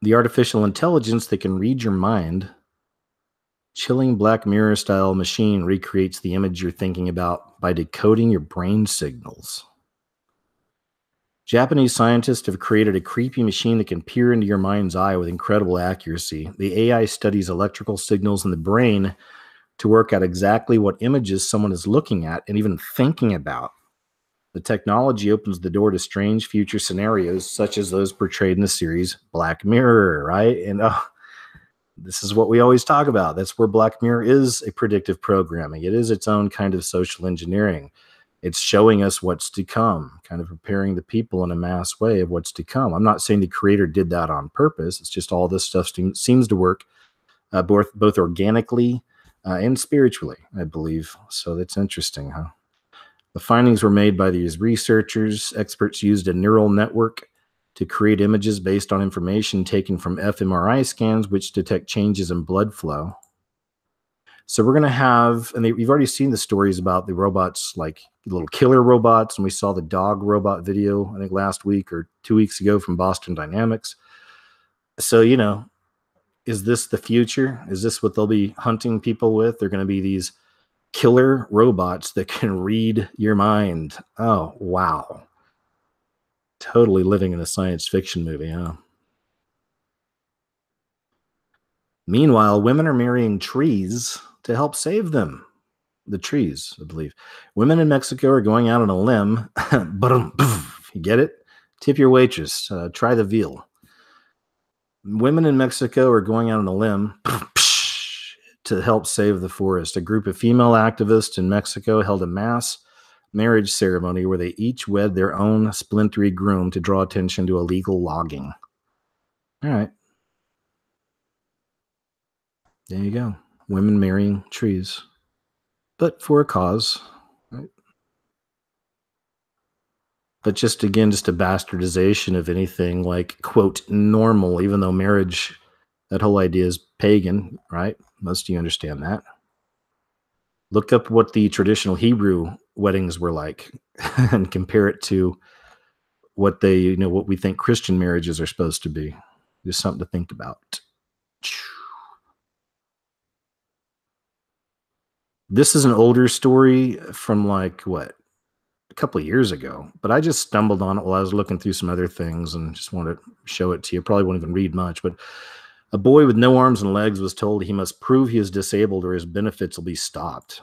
the artificial intelligence that can read your mind, chilling Black Mirror style machine recreates the image you're thinking about by decoding your brain signals. Japanese scientists have created a creepy machine that can peer into your mind's eye with incredible accuracy. The AI studies electrical signals in the brain to work out exactly what images someone is looking at and even thinking about. The technology opens the door to strange future scenarios, such as those portrayed in the series Black Mirror, right? And this is what we always talk about. That's where Black Mirror is a predictive programming. It is its own kind of social engineering. It's showing us what's to come, kind of preparing the people in a mass way of what's to come. I'm not saying the creator did that on purpose. It's just all this stuff seems to work both organically and spiritually, I believe. So that's interesting, huh? The findings were made by these researchers. Experts used a neural network to create images based on information taken from fMRI scans, which detect changes in blood flow. So we're going to have, and you've already seen the stories about the robots, like little killer robots, and we saw the dog robot video, I think last week or 2 weeks ago from Boston Dynamics. So, you know, is this the future? Is this what they'll be hunting people with? They're going to be these killer robots that can read your mind. Oh, wow. Totally living in a science fiction movie, huh? Meanwhile, women are marrying trees to help save them. The trees, I believe. Women in Mexico are going out on a limb. You get it? Tip your waitress. Try the veal. Women in Mexico are going out on a limb to help save the forest. A group of female activists in Mexico held a mass marriage ceremony where they each wed their own splintery groom to draw attention to illegal logging. All right. There you go. Women marrying trees, but for a cause. Right? But just again, just a bastardization of anything like, quote, normal, even though marriage, that whole idea is pagan, right? Most of you understand that. Look up what the traditional Hebrew weddings were like and compare it to what they, you know, what we think Christian marriages are supposed to be. Just something to think about. This is an older story from like what, a couple of years ago, but I just stumbled on it while I was looking through some other things and just wanted to show it to you. Probably won't even read much, but a boy with no arms and legs was told he must prove he is disabled or his benefits will be stopped.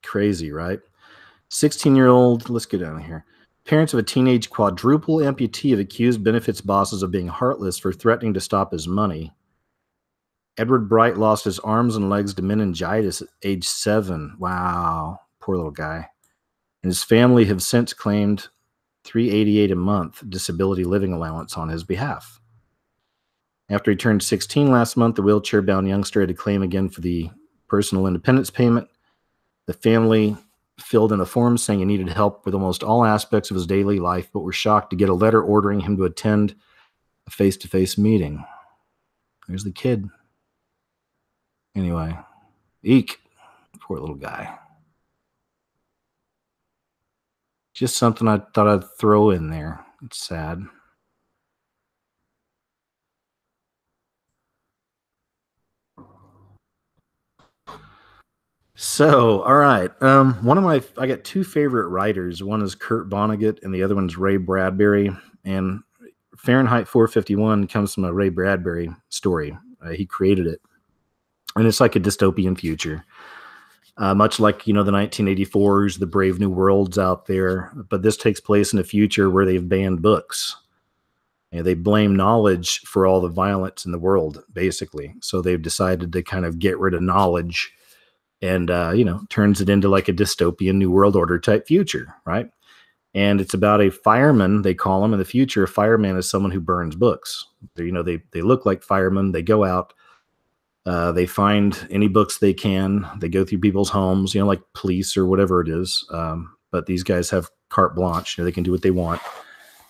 Crazy, right? 16-year-old, let's get down here. Parents of a teenage quadruple amputee have accused benefits bosses of being heartless for threatening to stop his money. Edward Bright lost his arms and legs to meningitis at age 7. Wow, poor little guy. And his family have since claimed $388 a month disability living allowance on his behalf. After he turned 16 last month, the wheelchair-bound youngster had to claim again for the personal independence payment. The family filled in a form saying he needed help with almost all aspects of his daily life, but were shocked to get a letter ordering him to attend a face-to-face meeting. There's the kid. Anyway, eek. Poor little guy. Just something I thought I'd throw in there. It's sad. So, all right. I got two favorite writers. One is Kurt Vonnegut, and the other one's Ray Bradbury. And Fahrenheit 451 comes from a Ray Bradbury story. He created it, and it's like a dystopian future, much like the 1984s, the Brave New Worlds out there. But this takes place in a future where they've banned books. And they blame knowledge for all the violence in the world, basically. So they've decided to kind of get rid of knowledge. And, turns it into like a dystopian New World Order type future, right? And it's about a fireman, they call him in the future. A fireman is someone who burns books. They look like firemen. They go out, they find any books they can. They go through people's homes, like police or whatever it is. But these guys have carte blanche. They can do what they want.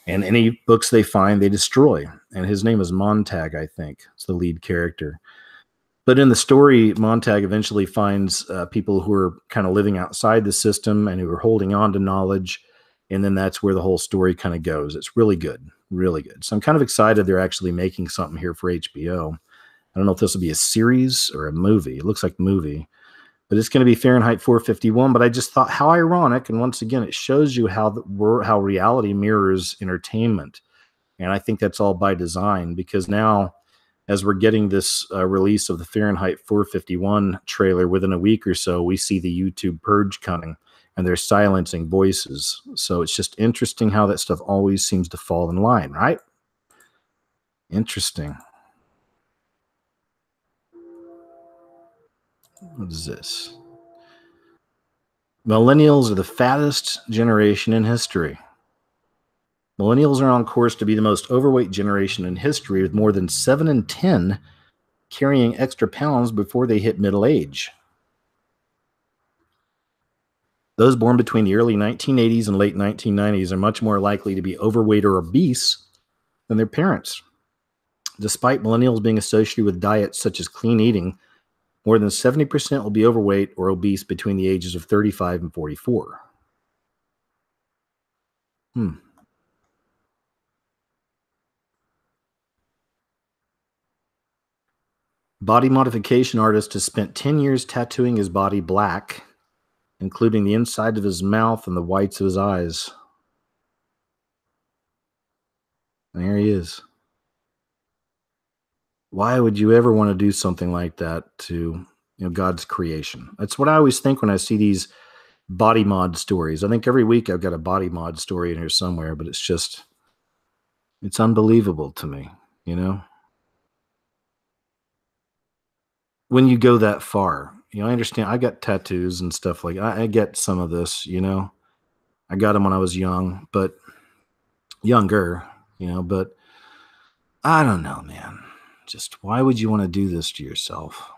And any books they find, they destroy. And his name is Montag, I think. It's the lead character. But in the story, Montag eventually finds people who are kind of living outside the system and who are holding on to knowledge. And then that's where the whole story kind of goes. It's really good, really good. So I'm kind of excited they're actually making something here for HBO. I don't know if this will be a series or a movie. It looks like a movie. But it's going to be Fahrenheit 451. But I just thought how ironic. And once again, it shows you how reality mirrors entertainment. And I think that's all by design, because now, as we're getting this release of the Fahrenheit 451 trailer within a week or so, we see the YouTube purge coming, and they're silencing voices. So it's just interesting how that stuff always seems to fall in line, right? Interesting. What is this? Millennials are the fattest generation in history. Millennials are on course to be the most overweight generation in history, with more than 7 in 10 carrying extra pounds before they hit middle age. Those born between the early 1980s and late 1990s are much more likely to be overweight or obese than their parents. Despite millennials being associated with diets such as clean eating, more than 70% will be overweight or obese between the ages of 35 and 44. Body modification artist has spent 10 years tattooing his body black, including the inside of his mouth and the whites of his eyes. And there he is. Why would you ever want to do something like that to God's creation? That's what I always think when I see these body mod stories. I think every week I've got a body mod story in here somewhere, but it's unbelievable to me, when you go that far. I understand. I got tattoos and stuff like I get some of this, I got them when I was younger, but I don't know, man. Just why would you want to do this to yourself?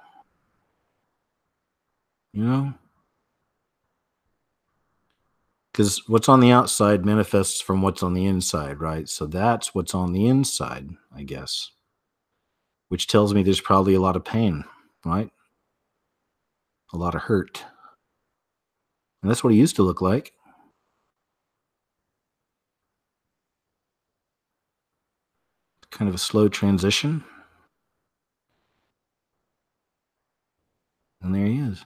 Because what's on the outside manifests from what's on the inside, right? So that's what's on the inside, I guess, which tells me there's probably a lot of pain, right? A lot of hurt. And that's what he used to look like. Kind of a slow transition. And there he is.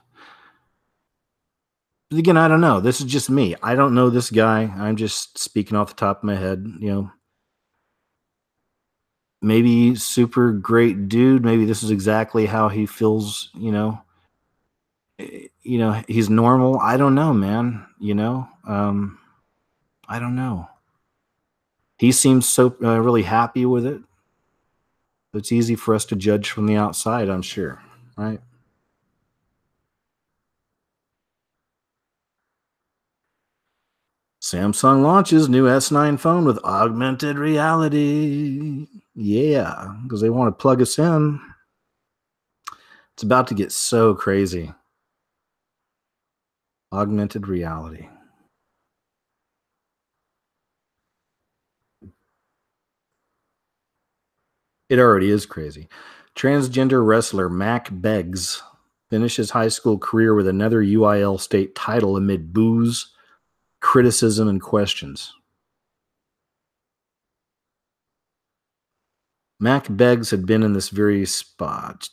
But again, I don't know. This is just me. I don't know this guy. I'm just speaking off the top of my head, Maybe super great dude. Maybe this is exactly how he feels, he's normal. I don't know, man. I don't know. He seems so really happy with it. It's easy for us to judge from the outside, I'm sure, right? Samsung launches new S9 phone with augmented reality. Yeah, because they want to plug us in. It's about to get so crazy. Augmented reality. It already is crazy. Transgender wrestler Mac Beggs finishes high school career with another UIL state title amid boos, criticism, and questions. Mac Beggs had been in this very spot.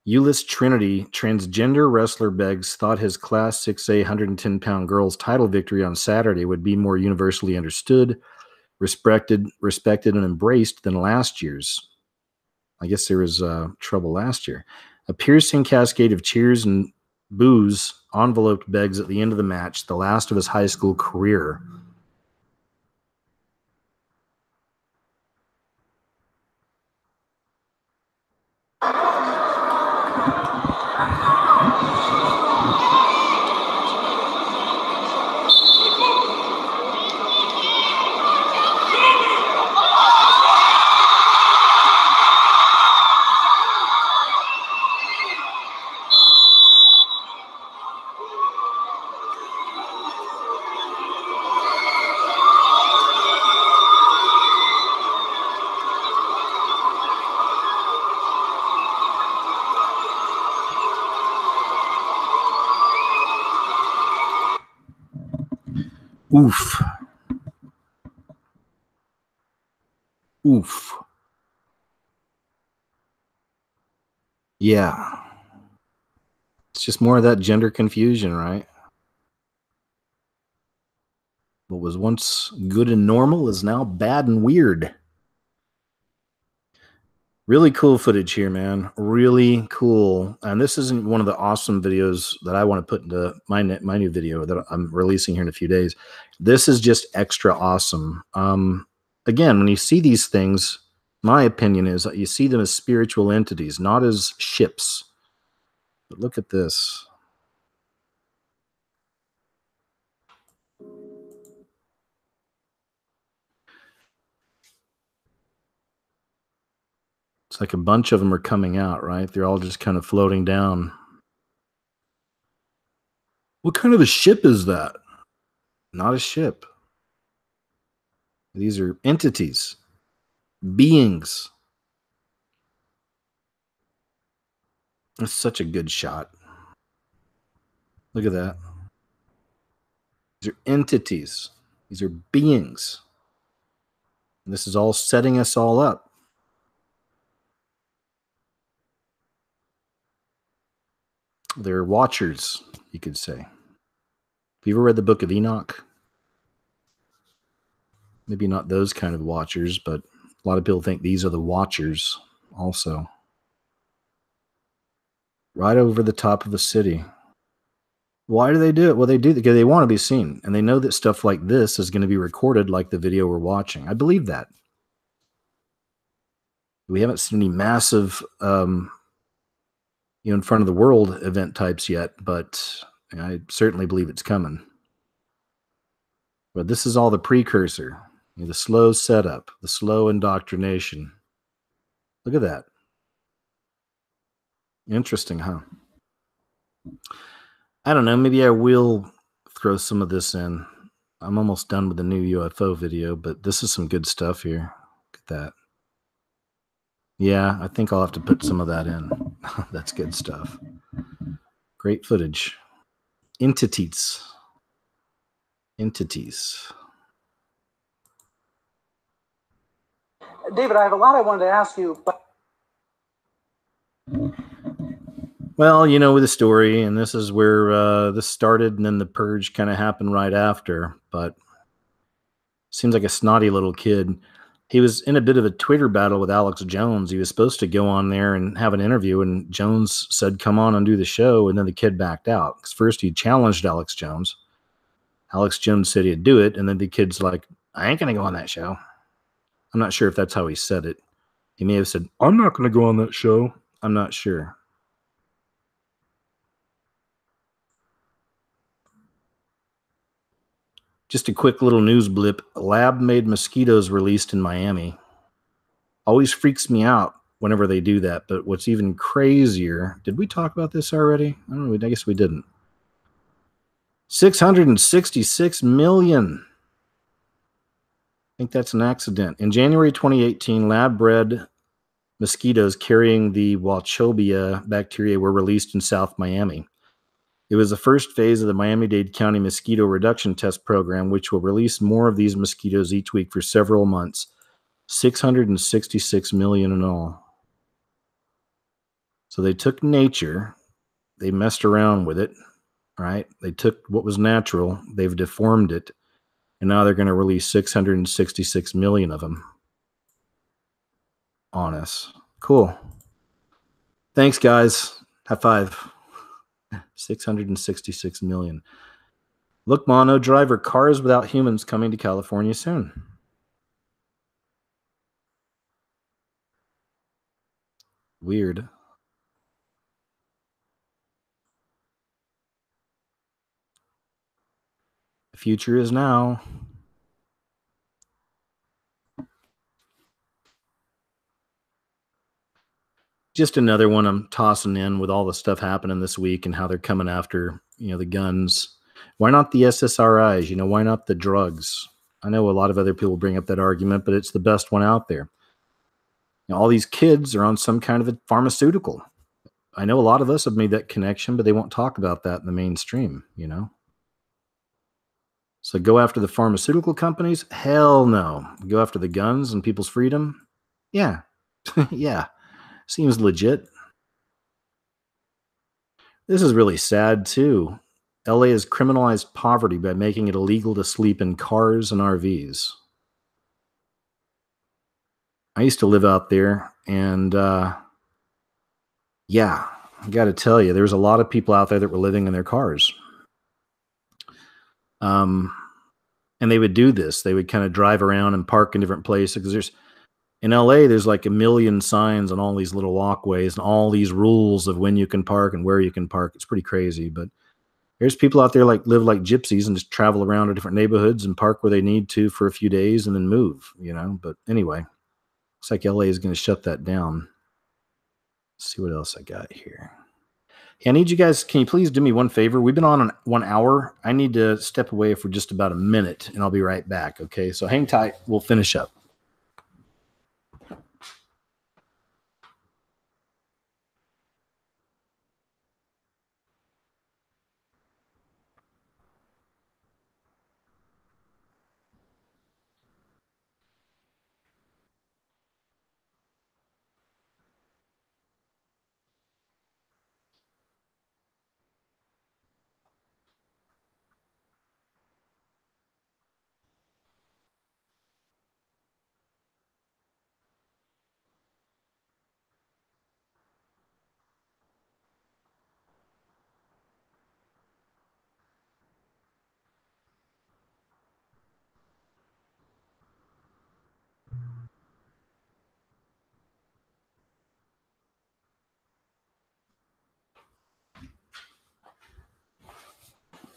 Euless Trinity transgender wrestler Beggs thought his Class 6A 110-pound girls title victory on Saturday would be more universally understood, respected, and embraced than last year's. I guess there was trouble last year. A piercing cascade of cheers and boos enveloped Beggs at the end of the match, the last of his high school career. Oof. Oof. Yeah. It's just more of that gender confusion, right? What was once good and normal is now bad and weird. Really cool footage here, man. Really cool. And this isn't one of the awesome videos that I want to put into my new video that I'm releasing here in a few days. This is just extra awesome. Again, when you see these things, my opinion is that you see them as spiritual entities, not as ships. But look at this. It's like a bunch of them are coming out, right? They're all just kind of floating down. What kind of a ship is that? Not a ship. These are entities, beings. That's such a good shot. Look at that. These are entities. These are beings. And this is all setting us all up. They're watchers, you could say. Have you ever read the book of Enoch? Maybe not those kind of watchers, but a lot of people think these are the watchers also. Right over the top of the city. Why do they do it? Well, they do it because they want to be seen. And they know that stuff like this is going to be recorded like the video we're watching. I believe that. We haven't seen any massive, in front of the world event types yet, but I certainly believe it's coming. But this is all the precursor, the slow setup, the slow indoctrination. Look at that. Interesting, huh? I don't know. Maybe I will throw some of this in. I'm almost done with the new UFO video, but this is some good stuff here. Look at that. Yeah, I think I'll have to put some of that in. That's good stuff. Great footage. Entities. David, I have a lot I wanted to ask you, but Well, with the story, and this is where this started, and then the purge kind of happened right after, but seems like a snotty little kid. He was in a bit of a Twitter battle with Alex Jones. He was supposed to go on there and have an interview, and Jones said, come on and do the show, and then the kid backed out. Because first he challenged Alex Jones. Alex Jones said he'd do it, and then the kid's like, I ain't going to go on that show. I'm not sure if that's how he said it. He may have said, I'm not going to go on that show. I'm not sure. Just a quick little news blip. Lab-made mosquitoes released in Miami. Always freaks me out whenever they do that. But what's even crazier, did we talk about this already? I don't know. I guess we didn't. 666 million. I think that's an accident. In January 2018, lab-bred mosquitoes carrying the Wachovia bacteria were released in South Miami. It was the first phase of the Miami-Dade County Mosquito Reduction Test Program, which will release more of these mosquitoes each week for several months. 666 million in all. So they took nature, they messed around with it, right? They took what was natural, they've deformed it, and now they're going to release 666 million of them on us. Cool. Thanks, guys. High five. 666 million. Look, Mono Driver, cars without humans coming to California soon. Weird. The future is now. Just another one I'm tossing in with all the stuff happening this week and how they're coming after, the guns. Why not the SSRIs? Why not the drugs? I know a lot of other people bring up that argument, but it's the best one out there. All these kids are on some kind of a pharmaceutical. I know a lot of us have made that connection, but they won't talk about that in the mainstream, So go after the pharmaceutical companies? Hell no. Go after the guns and people's freedom? Yeah. Yeah. Seems legit. This is really sad, too. LA has criminalized poverty by making it illegal to sleep in cars and RVs. I used to live out there, and yeah, I got to tell you, there was a lot of people out there that were living in their cars. And they would do this. They would kind of drive around and park in different places. Because in LA, there's like a million signs on all these little walkways and all these rules of when you can park and where you can park. It's pretty crazy, but there's people out there live like gypsies and just travel around to different neighborhoods and park where they need to for a few days and then move, But anyway, looks like LA is going to shut that down. Let's see what else I got here. Hey, I need you guys, can you please do me one favor? We've been on 1 hour. I need to step away for just about a minute, and I'll be right back, okay? So hang tight. We'll finish up.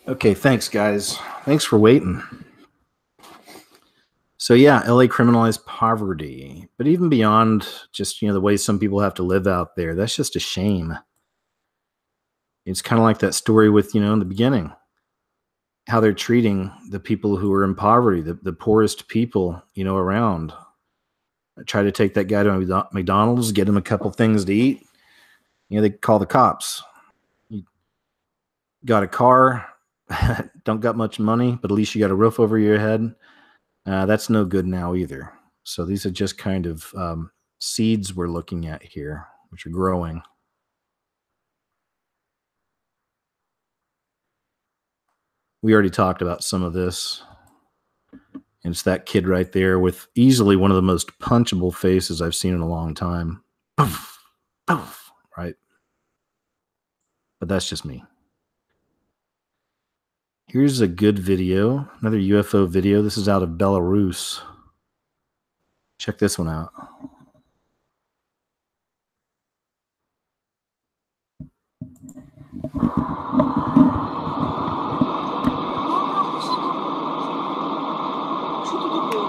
Okay, thanks, guys. Thanks for waiting. So yeah, LA criminalized poverty, but even beyond just, the way some people have to live out there, that's just a shame. It's kind of like that story with, in the beginning, how they're treating the people who are in poverty, the poorest people, around. I try to take that guy to McDonald's, get him a couple things to eat. They call the cops. You got a car, don't got much money, but at least you got a roof over your head. That's no good now either. So these are just kind of seeds we're looking at here, which are growing. We already talked about some of this. And it's that kid right there with easily one of the most punchable faces I've seen in a long time. Poof, poof, right? But that's just me. Here's a good video, another UFO video. This is out of Belarus. Check this one out. Что тут такое?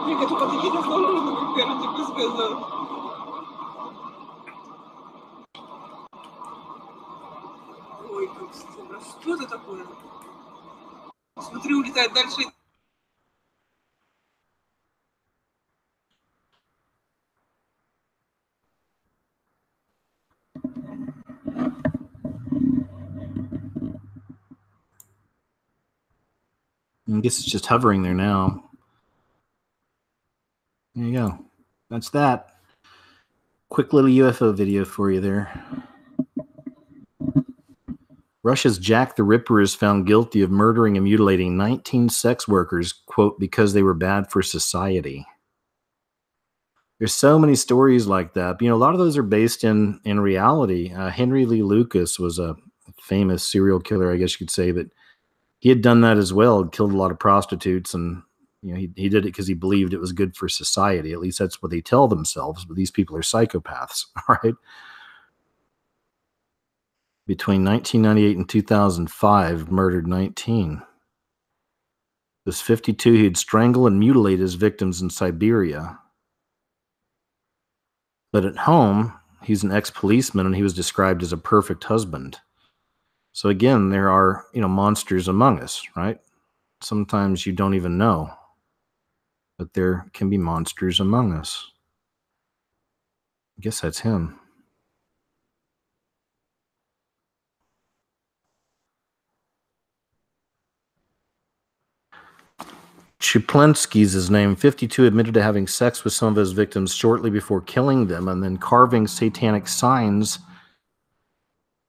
Вика, только такие дозволено, как я тебе сказала. Ой, как стыдно. Что это такое? Смотри, улетает дальше. I guess it's just hovering there now. There you go. That's that. Quick little UFO video for you there. Russia's Jack the Ripper is found guilty of murdering and mutilating 19 sex workers, quote, because they were bad for society. There's so many stories like that. A lot of those are based in reality. Henry Lee Lucas was a famous serial killer, I guess you could say, but he had done that as well, killed a lot of prostitutes, and he did it because he believed it was good for society. At least that's what they tell themselves, but these people are psychopaths, right? Between 1998 and 2005, murdered 19. This 52, he'd strangle and mutilate his victims in Siberia. But at home, he's an ex-policeman, and he was described as a perfect husband. So again, there are, monsters among us, right? Sometimes you don't even know, but there can be monsters among us. I guess that's him. Chuplensky's his name. 52, admitted to having sex with some of his victims shortly before killing them and then carving satanic signs.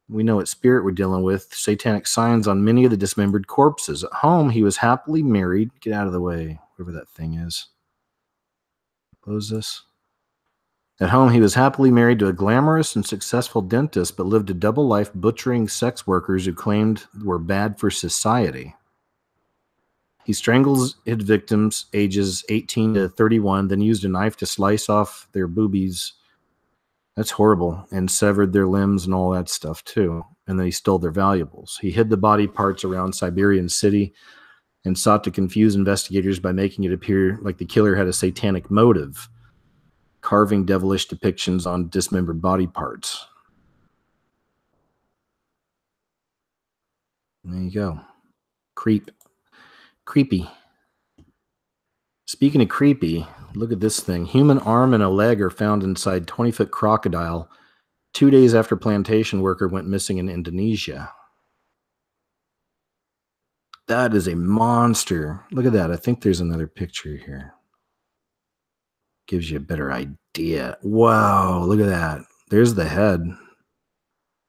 We know what spirit we're dealing with. Satanic signs on many of the dismembered corpses. At home, he was happily married. Get out of the way, whatever that thing is. Close this. At home, he was happily married to a glamorous and successful dentist, but lived a double life butchering sex workers who claimed were bad for society. He strangles his victims ages 18 to 31, then used a knife to slice off their boobies. That's horrible. And severed their limbs and all that stuff too. And then he stole their valuables. He hid the body parts around Siberian City and sought to confuse investigators by making it appear like the killer had a satanic motive, carving devilish depictions on dismembered body parts. There you go. Creepy. Speaking of creepy, look at this thing. Human arm and a leg are found inside 20-foot crocodile 2 days after plantation worker went missing in Indonesia. That is a monster. Look at that. I think there's another picture here. Gives you a better idea. Wow, look at that. There's the head.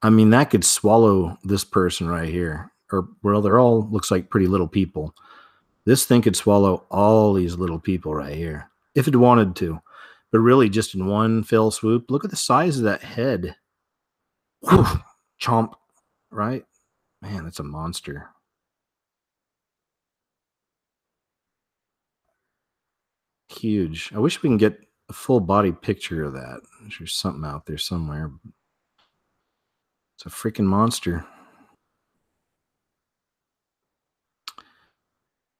I mean, that could swallow this person right here. Or, well, they're all, looks like pretty little people. This thing could swallow all these little people right here, if it wanted to. But really, just in one fell swoop, look at the size of that head. Whew, chomp, right? Man, that's a monster. Huge. I wish we can get a full body picture of that. There's something out there somewhere. It's a freaking monster.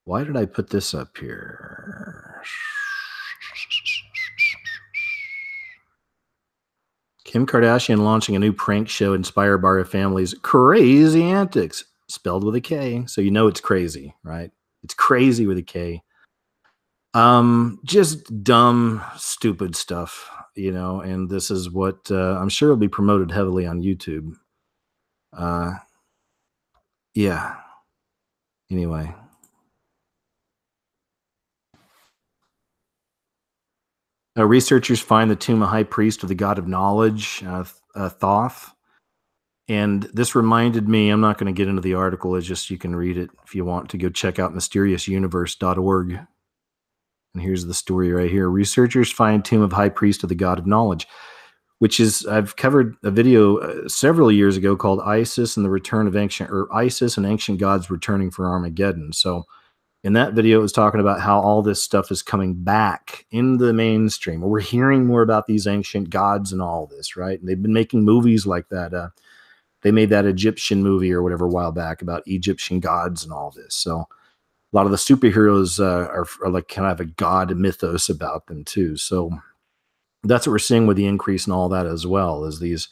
Why did I put this up here? Kim Kardashian launching a new prank show inspired by her family's crazy antics, spelled with a K. So you know it's crazy, right? It's crazy with a K. Just dumb, stupid stuff, you know, and this is what I'm sure will be promoted heavily on YouTube. Yeah. Anyway. Researchers find the tomb of high priest of the god of knowledge, Thoth. And this reminded me, I'm not going to get into the article, it's just you can read it if you want to go check out mysteriousuniverse.org. And here's the story right here. Researchers find tomb of high priest of the god of knowledge, which is, I've covered a video several years ago called Isis and the Return of Ancient, or Isis and Ancient Gods Returning for Armageddon. So in that video, it was talking about how all this stuff is coming back in the mainstream. We're hearing more about these ancient gods and all this, right? And they've been making movies like that. They made that Egyptian movie or whatever a while back about Egyptian gods and all this. So a lot of the superheroes are like kind of a god mythos about them too. So that's what we're seeing with the increase in all that as well, is these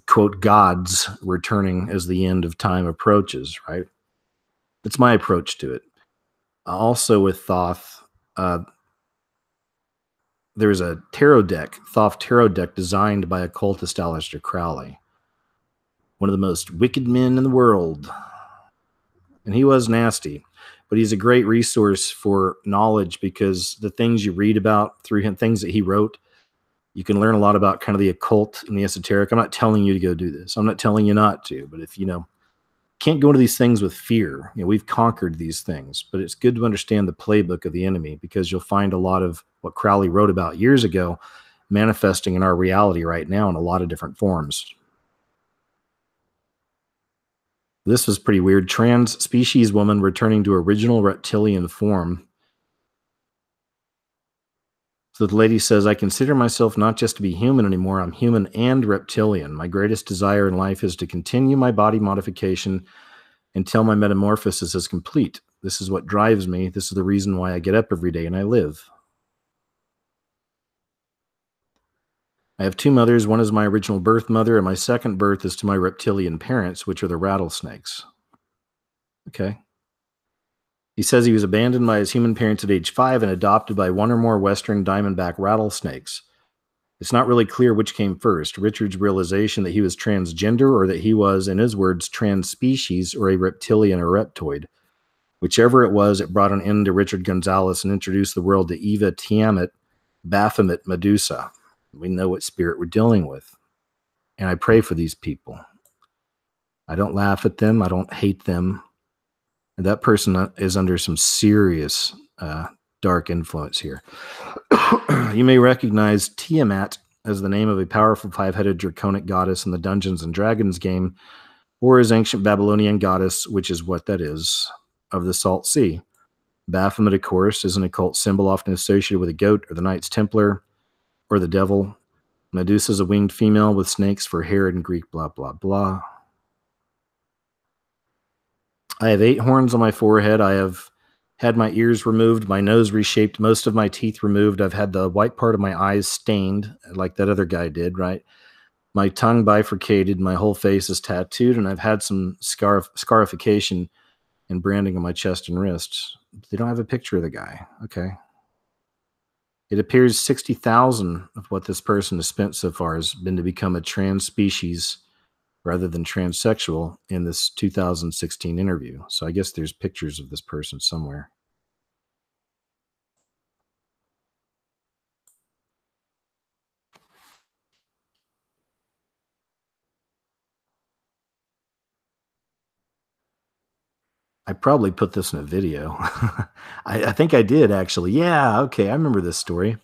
quote gods returning as the end of time approaches, right? That's my approach to it. Also with Thoth, there's a tarot deck, Thoth tarot deck, designed by occultist Aleister Crowley, one of the most wicked men in the world. And he was nasty, but he's a great resource for knowledge, because the things you read about through him, things that he wrote, you can learn a lot about kind of the occult and the esoteric. I'm not telling you to go do this. I'm not telling you not to, but if, you know, can't go into these things with fear. You know, we've conquered these things, but it's good to understand the playbook of the enemy, because you'll find a lot of what Crowley wrote about years ago manifesting in our reality right now in a lot of different forms. This was pretty weird. Trans species woman returning to original reptilian form. So the lady says, I consider myself not just to be human anymore. I'm human and reptilian. My greatest desire in life is to continue my body modification until my metamorphosis is complete. This is what drives me. This is the reason why I get up every day and I live. I have two mothers. One is my original birth mother, and my second birth is to my reptilian parents, which are the rattlesnakes. Okay. He says he was abandoned by his human parents at age 5 and adopted by one or more western diamondback rattlesnakes. It's not really clear which came first, Richard's realization that he was transgender, or that he was, in his words, trans-species, or a reptilian or reptoid. Whichever it was, it brought an end to Richard Gonzalez and introduced the world to Eva Tiamat, Baphomet Medusa. We know what spirit we're dealing with. And I pray for these people. I don't laugh at them. I don't hate them. And that person is under some serious dark influence here. You may recognize Tiamat as the name of a powerful 5-headed draconic goddess in the Dungeons and Dragons game, or as ancient Babylonian goddess, which is what that is, of the Salt Sea. Baphomet, of course, is an occult symbol often associated with a goat or the Knights Templar or the devil. Medusa is a winged female with snakes for hair in Greek, blah, blah, blah. I have 8 horns on my forehead. I have had my ears removed, my nose reshaped, most of my teeth removed. I've had the white part of my eyes stained, like that other guy did, right? My tongue bifurcated, my whole face is tattooed, and I've had some scarification and branding on my chest and wrists. They don't have a picture of the guy. Okay. It appears 60,000 of what this person has spent so far has been to become a trans species rather than transsexual in this 2016 interview. So I guess there's pictures of this person somewhere. I probably put this in a video. I think I did, actually. Yeah, okay, I remember this story.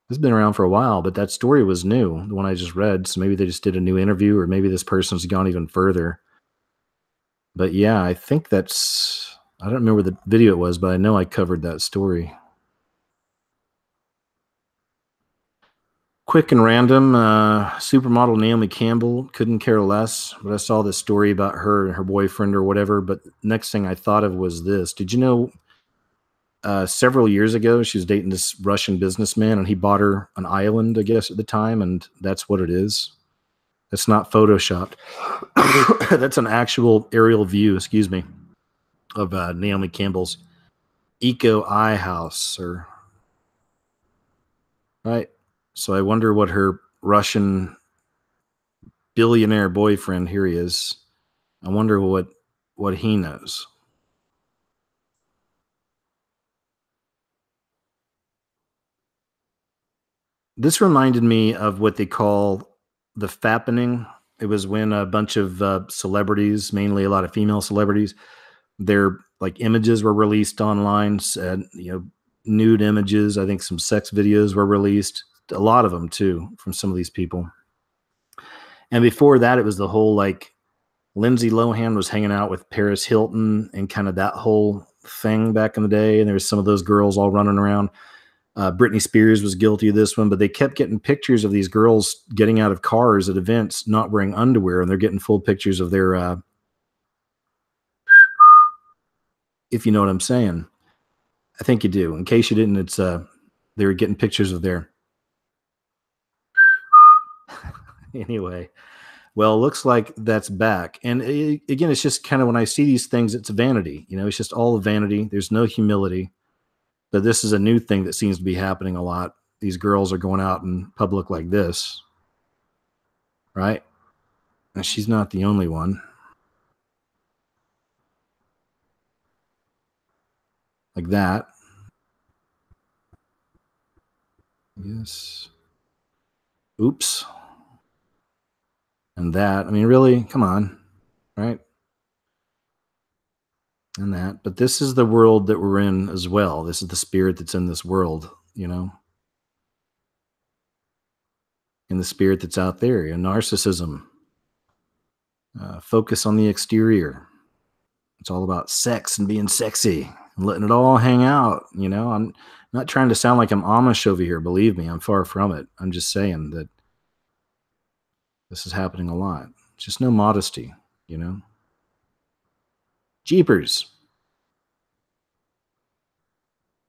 It's been around for a while, but that story was new, the one I just read. So maybe they just did a new interview, or maybe this person's gone even further. But yeah, I think that's, I don't remember the video it was, but I know I covered that story. quick and random. Supermodel Naomi Campbell, couldn't care less. But I saw this story about her and her boyfriend or whatever. But next thing I thought of was this. Did you know several years ago she was dating this Russian businessman and he bought her an island, I guess, at the time. And that's what it is. It's not photoshopped. That's an actual aerial view, excuse me, of Naomi Campbell's Eco Eye House. Right. So I wonder what her Russian billionaire boyfriend, here he is. I wonder what he knows. This reminded me of what they call the fappening. It was when a bunch of celebrities, mainly a lot of female celebrities, their like images were released online, nude images. I think some sex videos were released, a lot of them too, from some of these people. And before that, it was the whole like Lindsay Lohan was hanging out with Paris Hilton and kind of that whole thing back in the day. And there was some of those girls all running around. Britney Spears was guilty of this one, but they kept getting pictures of these girls getting out of cars at events, not wearing underwear, and they're getting full pictures of their, if you know what I'm saying. I think you do. In case you didn't, it's they were getting pictures of their. Anyway, well, it looks like that's back. And again, it's just kind of when I see these things, it's vanity. It's just all vanity. There's no humility. But this is a new thing that seems to be happening a lot. These girls are going out in public like this, right? And she's not the only one. Like that. Yes. Oops. And that. I mean, really? Come on. Right? And that. But this is the world that we're in as well. This is the spirit that's in this world, And the spirit that's out there. Narcissism. Focus on the exterior. It's all about sex and being sexy and letting it all hang out. I'm not trying to sound like I'm Amish over here. Believe me, I'm far from it. I'm just saying that this is happening a lot. Just no modesty, Jeepers.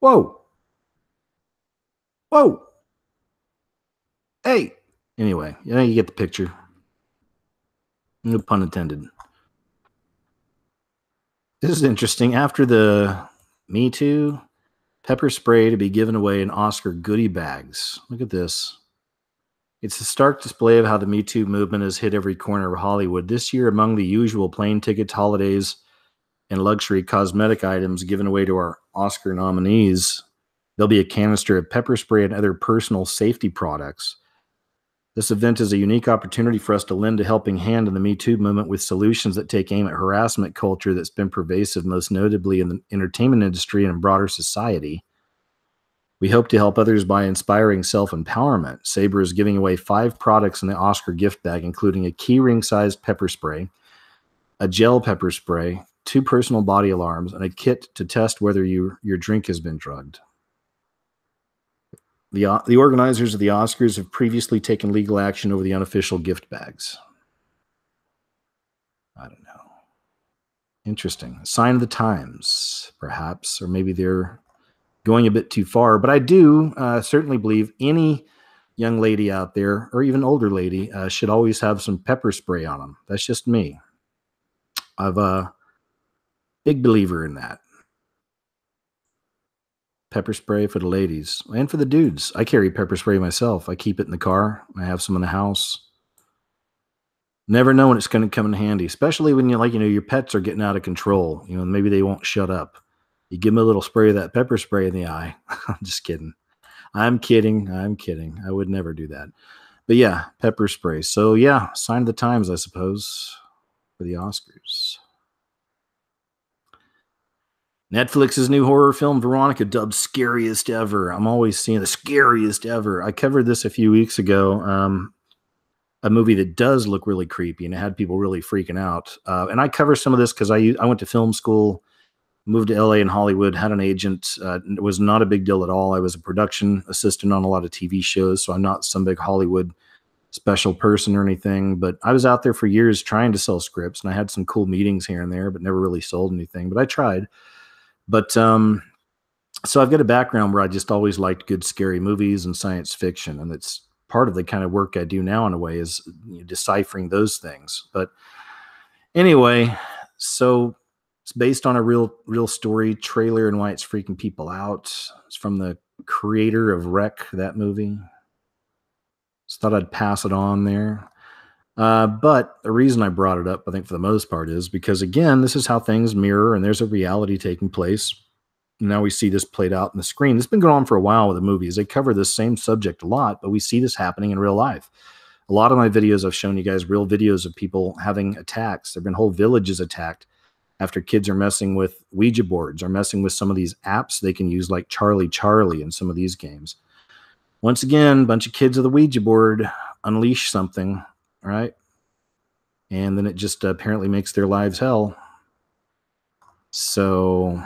Whoa. Whoa. Hey. Anyway, you get the picture. No pun intended. This is interesting. After the Me Too, pepper spray to be given away in Oscar goodie bags. Look at this. It's a stark display of how the Me Too movement has hit every corner of Hollywood. This year, among the usual plane tickets, holidays, and luxury cosmetic items given away to our Oscar nominees, there'll be a canister of pepper spray and other personal safety products. This event is a unique opportunity for us to lend a helping hand in the Me Too movement with solutions that take aim at harassment culture that's been pervasive, most notably in the entertainment industry and in broader society. We hope to help others by inspiring self-empowerment. Sabre is giving away 5 products in the Oscar gift bag, including a key-ring-sized pepper spray, a gel pepper spray, 2 personal body alarms, and a kit to test whether your drink has been drugged. The organizers of the Oscars have previously taken legal action over the unofficial gift bags. I don't know. Interesting. A sign of the times, perhaps, or maybe they're going a bit too far. But I do certainly believe any young lady out there, or even older lady, should always have some pepper spray on them. That's just me. I'm a big believer in that. Pepper spray for the ladies and for the dudes. I carry pepper spray myself. I keep it in the car. I have some in the house. Never know when it's going to come in handy, especially when your pets are getting out of control. Maybe they won't shut up. You give them a little spray of that pepper spray in the eye. I'm just kidding. I'm kidding. I would never do that. But yeah, pepper spray. So yeah, sign of the times, I suppose, for the Oscars. Netflix's new horror film, Veronica, dubbed scariest ever. I'm always seeing the scariest ever. I covered this a few weeks ago. A movie that does look really creepy, and it had people really freaking out. And I cover some of this because I went to film school moved to LA and Hollywood, had an agent. It was not a big deal at all. I was a production assistant on a lot of TV shows, so I'm not some big Hollywood special person or anything, but I was out there for years trying to sell scripts, and I had some cool meetings here and there, but never really sold anything, but I tried. But so I've got a background where I just always liked good scary movies and science fiction, and it's part of the kind of work I do now in a way is deciphering those things. But anyway, so it's based on a real story trailer and why it's freaking people out. It's from the creator of Wreck, that movie. Just thought I'd pass it on there. But the reason I brought it up, I think for the most part, is because, again, this is how things mirror, and there's a reality taking place. Now we see this played out in the screen. It's been going on for a while with the movies. They cover this same subject a lot, but we see this happening in real life. A lot of my videos, I've shown you guys real videos of people having attacks. There have been whole villages attacked after kids are messing with Ouija boards or messing with some of these apps they can use, like Charlie Charlie in some of these games. Once again, a bunch of kids with the Ouija board unleash something, right? And then it just apparently makes their lives hell. So,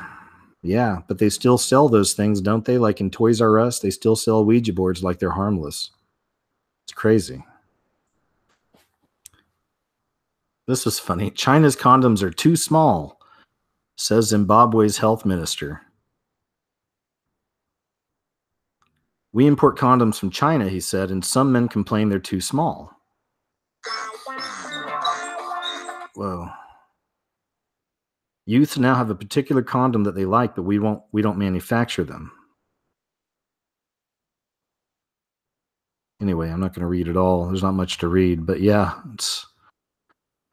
yeah, but they still sell those things, don't they? Like in Toys R Us, they still sell Ouija boards like they're harmless. It's crazy. This was funny. China's condoms are too small, says Zimbabwe's health minister. We import condoms from China, he said, and some men complain they're too small. Whoa. Youth now have a particular condom that they like, but we don't manufacture them. Anyway, I'm not going to read it all. There's not much to read, but yeah,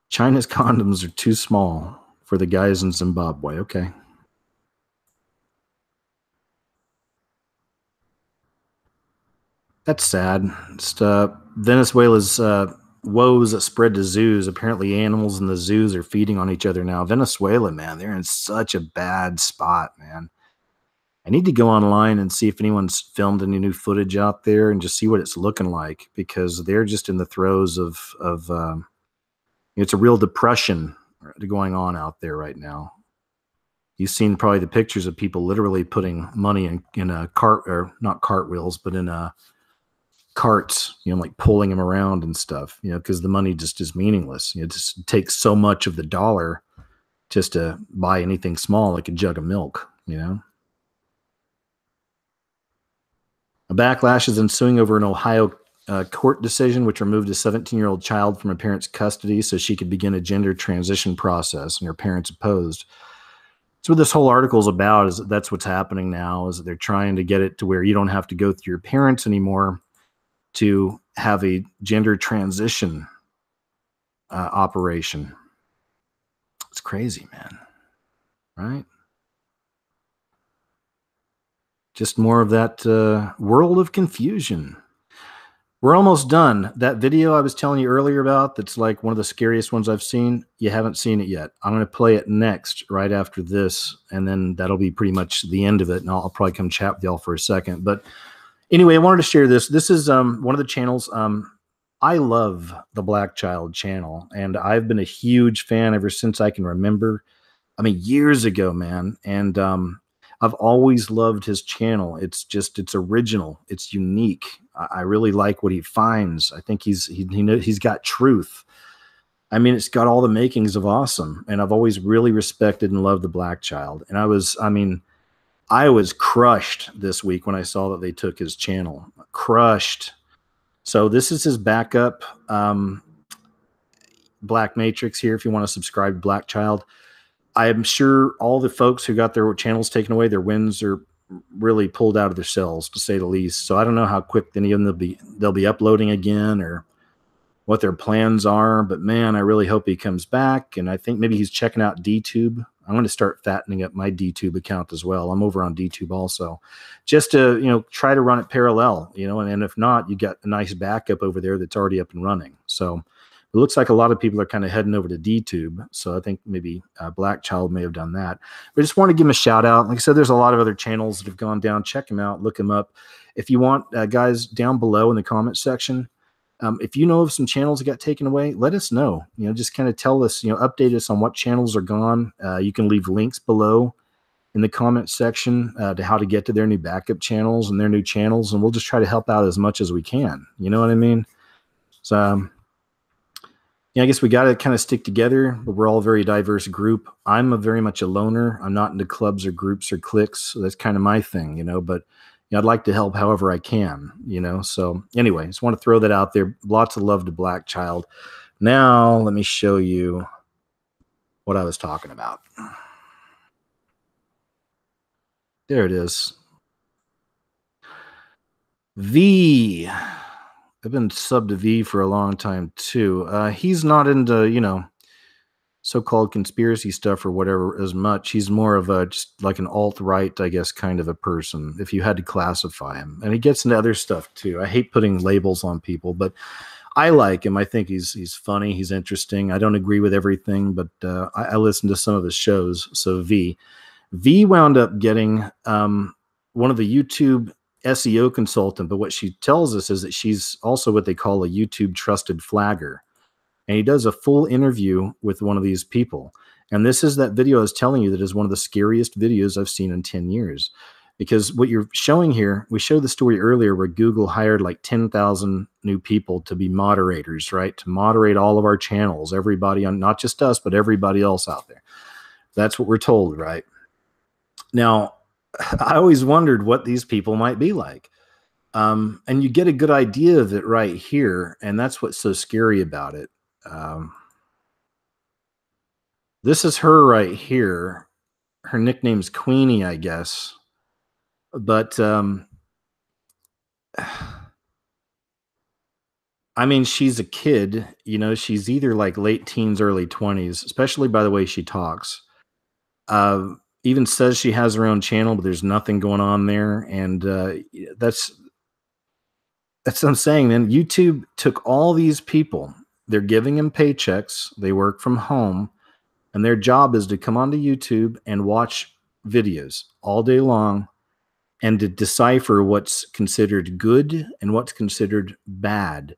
China's condoms are too small for the guys in Zimbabwe. Okay. That's sad. Just, Venezuela's woes that spread to zoos. Apparently animals in the zoos are feeding on each other now. Venezuela, man, they're in such a bad spot, man. I need to go online and see if anyone's filmed any new footage out there and just see what it's looking like, because they're just in the throes of it's a real depression going on out there right now. You've seen probably the pictures of people literally putting money in a cart, or not cartwheels, but in carts, like pulling them around and stuff, because the money just is meaningless. It just takes so much of the dollar just to buy anything small, like a jug of milk, A backlash is ensuing over an Ohio court decision which removed a 17-year-old child from her parents' custody so she could begin a gender transition process, and her parents opposed. So what this whole article is about is that's what's happening now, is that they're trying to get it to where you don't have to go through your parents anymore to have a gender transition operation. It's crazy, man. Right? Just more of that world of confusion. We're almost done. That video I was telling you earlier about, that's like one of the scariest ones I've seen, you haven't seen it yet. I'm going to play it next, right after this, and then that'll be pretty much the end of it, and I'll probably come chat with y'all for a second. But anyway, I wanted to share this. This is one of the channels. I love the Black Child channel, and I've been a huge fan ever since I can remember. I mean, years ago, man. And I've always loved his channel. It's original. It's unique. I really like what he finds. I think he's got truth. I mean, it's got all the makings of awesome. And I've always really respected and loved the Black Child. And I was crushed this week when I saw that they took his channel. Crushed. So this is his backup Black Matrix here. If you want to subscribe to Black Child, I'm sure all the folks who got their channels taken away, their wins are really pulled out of their cells, to say the least. So I don't know how quick any of them they'll be uploading again, or what their plans are. But man, I really hope he comes back. And I think maybe he's checking out DTube. I'm going to start fattening up my DTube account as well. I'm over on DTube also, just to try to run it parallel. And if not, you got a nice backup over there that's already up and running. So it looks like a lot of people are kind of heading over to DTube. So I think maybe Black Child may have done that. But I just want to give him a shout out. Like I said, there's a lot of other channels that have gone down. Check them out. Look them up. If you want, guys, down below in the comment section, if you know of some channels that got taken away, let us know. Just kind of tell us, update us on what channels are gone. You can leave links below in the comment section to how to get to their new backup channels and their new channels, and we'll just try to help out as much as we can. You know what I mean? So yeah, I guess we got to kind of stick together, but we're all a very diverse group. I'm very much a loner. I'm not into clubs or groups or cliques. So that's kind of my thing, you know, but you know, I'd like to help however I can, you know? So anyway, just want to throw that out there. Lots of love to Black Child. Now let me show you what I was talking about. There it is. V. I've been subbed to V for a long time too. He's not into, you know, so-called conspiracy stuff or whatever as much. He's more of a just like an alt-right, I guess, kind of a person, if you had to classify him. And he gets into other stuff too. I hate putting labels on people, but I like him. I think he's funny. He's interesting. I don't agree with everything, but I listen to some of his shows. So V wound up getting one of the YouTube SEO consultant, but what she tells us is that she's also what they call a YouTube trusted flagger. And he does a full interview with one of these people. And this is that video I was telling you that is one of the scariest videos I've seen in 10 years. Because what you're showing here, we showed the story earlier where Google hired like 10,000 new people to be moderators, right? To moderate all of our channels, everybody on, not just us, but everybody else out there. That's what we're told, right? Now, I always wondered what these people might be like. And you get a good idea of it right here. And that's what's so scary about it. This is her right here. Her nickname's Queenie, I guess. But I mean, she's a kid, you know, she's either like late teens, early 20s, especially by the way she talks. Even says she has her own channel, but there's nothing going on there. And that's what I'm saying, man. YouTube took all these people. They're giving them paychecks. They work from home. And their job is to come onto YouTube and watch videos all day long and to decipher what's considered good and what's considered bad.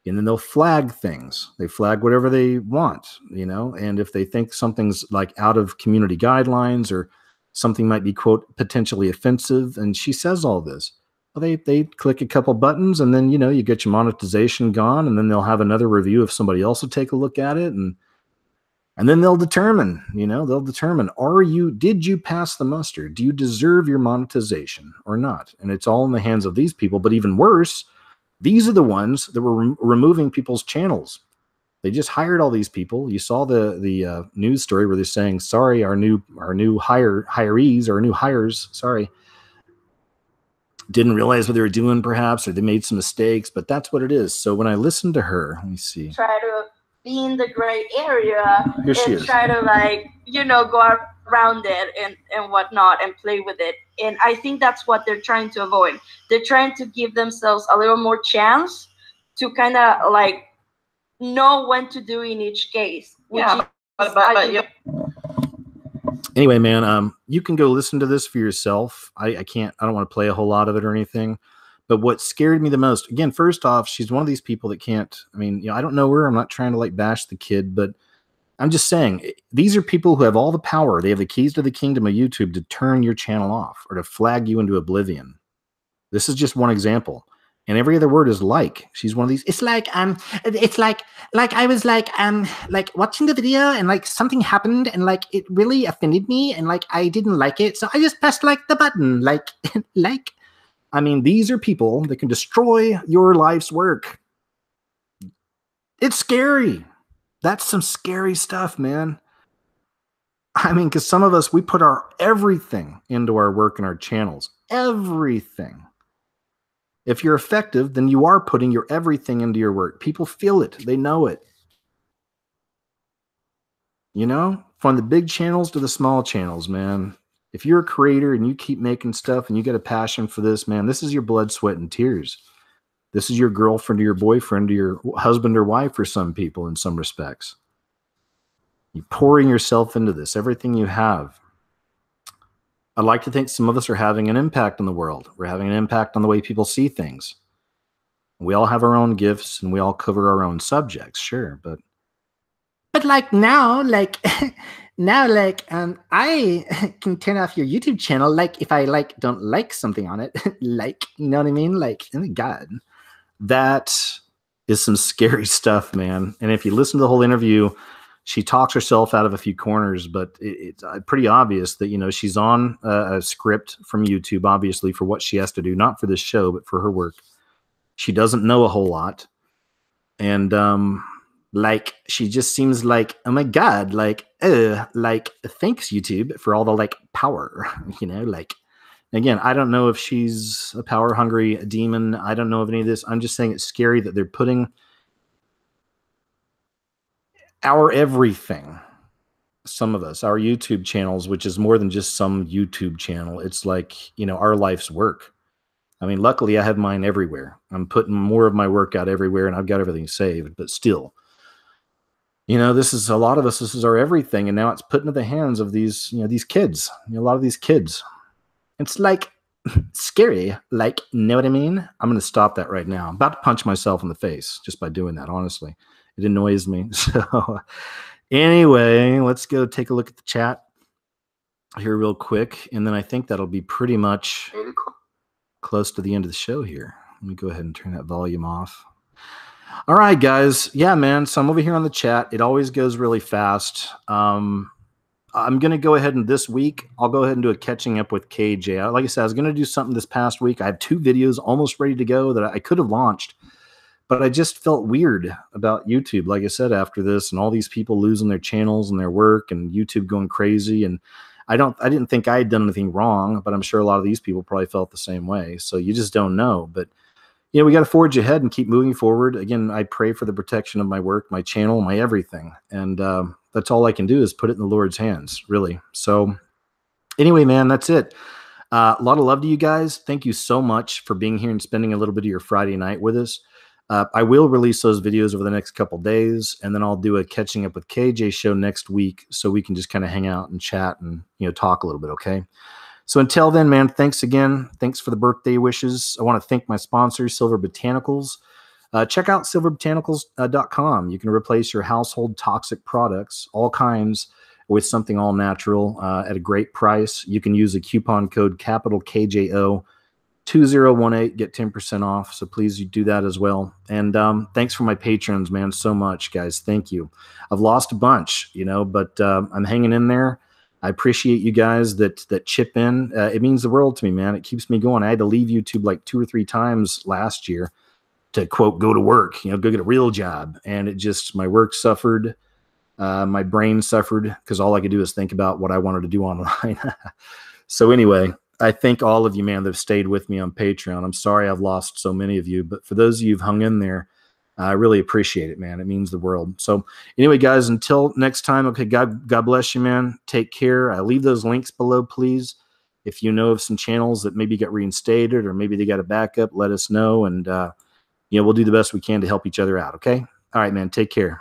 And then they'll flag things. They flag whatever they want, you know, and if they think something's like out of community guidelines or something might be, quote, potentially offensive, and she says all this, well, they click a couple buttons and then, you know, you get your monetization gone, and then they'll have another review if somebody else will take a look at it, and then they'll determine, you know, did you pass the muster? Do you deserve your monetization or not? And it's all in the hands of these people. But even worse, these are the ones that were removing people's channels. They just hired all these people. You saw the news story where they're saying, sorry, our new hirees or new hires, sorry, didn't realize what they were doing perhaps, or they made some mistakes, but that's what it is. So when I listened to her, let me see. Try to be in the gray area Here she and is. try to, like, you know, go around it and whatnot and play with it. And I think that's what they're trying to avoid. They're trying to give themselves a little more chance to kind of like know when to do in each case. Yeah, Yeah. Anyway, man, you can go listen to this for yourself. I don't want to play a whole lot of it or anything. But what scared me the most, again, first off, she's one of these people that can't, I mean, you know, I don't know her. I'm not trying to like bash the kid, but I'm just saying these are people who have all the power. They have the keys to the kingdom of YouTube to turn your channel off or to flag you into oblivion. This is just one example. And every other word is like. She's one of these. It's like I was like watching the video and like something happened and like it really offended me and like I didn't like it, so I just pressed like the button like. I mean, these are people that can destroy your life's work. It's scary. That's some scary stuff, man. I mean, because some of us, we put our everything into our work and our channels. Everything. If you're effective, then you are putting your everything into your work. People feel it. They know it. You know, from the big channels to the small channels, man. If you're a creator and you keep making stuff and you get a passion for this, man, this is your blood, sweat, and tears. This is your girlfriend or your boyfriend or your husband or wife for some people in some respects. You're pouring yourself into this, everything you have. I'd like to think some of us are having an impact on the world. We're having an impact on the way people see things. We all have our own gifts and we all cover our own subjects, sure, but like now, like now like I can turn off your YouTube channel like if I like don't like something on it. Like, you know what I mean? Like, oh my God. That is some scary stuff, man. And if you listen to the whole interview, she talks herself out of a few corners, but it's pretty obvious that, you know, she's on a script from YouTube, obviously, for what she has to do, not for this show, but for her work. She doesn't know a whole lot. And, like, she just seems like, oh my God, like thanks YouTube for all the like power, you know, like, again, I don't know if she's a power hungry demon. I don't know of any of this. I'm just saying it's scary that they're putting our everything, some of us, our YouTube channels, which is more than just some YouTube channel. It's like, you know, our life's work. I mean, luckily I have mine everywhere. I'm putting more of my work out everywhere and I've got everything saved, but still, you know, this is a lot of us, this is our everything. And now it's put into the hands of these, you know, these kids, you know, a lot of these kids. It's like scary. Like, you know what I mean? I'm going to stop that right now. I'm about to punch myself in the face just by doing that. Honestly, it annoys me. So anyway, let's go take a look at the chat here real quick. And then I think that'll be pretty much close to the end of the show here. Let me go ahead and turn that volume off. All right, guys. Yeah, man. So I'm over here on the chat. It always goes really fast. I'm going to go ahead and this week, I'll go ahead and do a catching up with KJ. Like I said, I was going to do something this past week. I have 2 videos almost ready to go that I could have launched, but I just felt weird about YouTube. Like I said, after this and all these people losing their channels and their work and YouTube going crazy. And I didn't think I had done anything wrong, but I'm sure a lot of these people probably felt the same way. So you just don't know. But you know, we got to forge ahead and keep moving forward. Again, I pray for the protection of my work, my channel, my everything. And that's all I can do is put it in the Lord's hands, really. So anyway, man, that's it. A lot of love to you guys. Thank you so much for being here and spending a little bit of your Friday night with us. I will release those videos over the next couple days, and then I'll do a catching up with KJ show next week so we can just kind of hang out and chat and, you know, talk a little bit, okay? So until then, man, thanks again. Thanks for the birthday wishes. I want to thank my sponsors, Silver Botanicals. Check out silverbotanicals.com. You can replace your household toxic products, all kinds, with something all natural at a great price. You can use a coupon code capital KJO 2018, get 10% off. So please you do that as well. And thanks for my patrons, man, so much, guys. Thank you. I've lost a bunch, you know, but I'm hanging in there. I appreciate you guys that chip in. It means the world to me, man. It keeps me going. I had to leave YouTube like 2 or 3 times last year to, quote, go to work, you know, go get a real job. And it just, my work suffered. My brain suffered because all I could do is think about what I wanted to do online. So anyway, I thank all of you, man, that have stayed with me on Patreon. I'm sorry I've lost so many of you, but for those of you who've hung in there, I really appreciate it, man. It means the world. So anyway, guys, until next time, okay, God bless you, man. Take care. I leave those links below, please. If you know of some channels that maybe got reinstated or maybe they got a backup, let us know. And, you know, we'll do the best we can to help each other out, okay? All right, man, take care.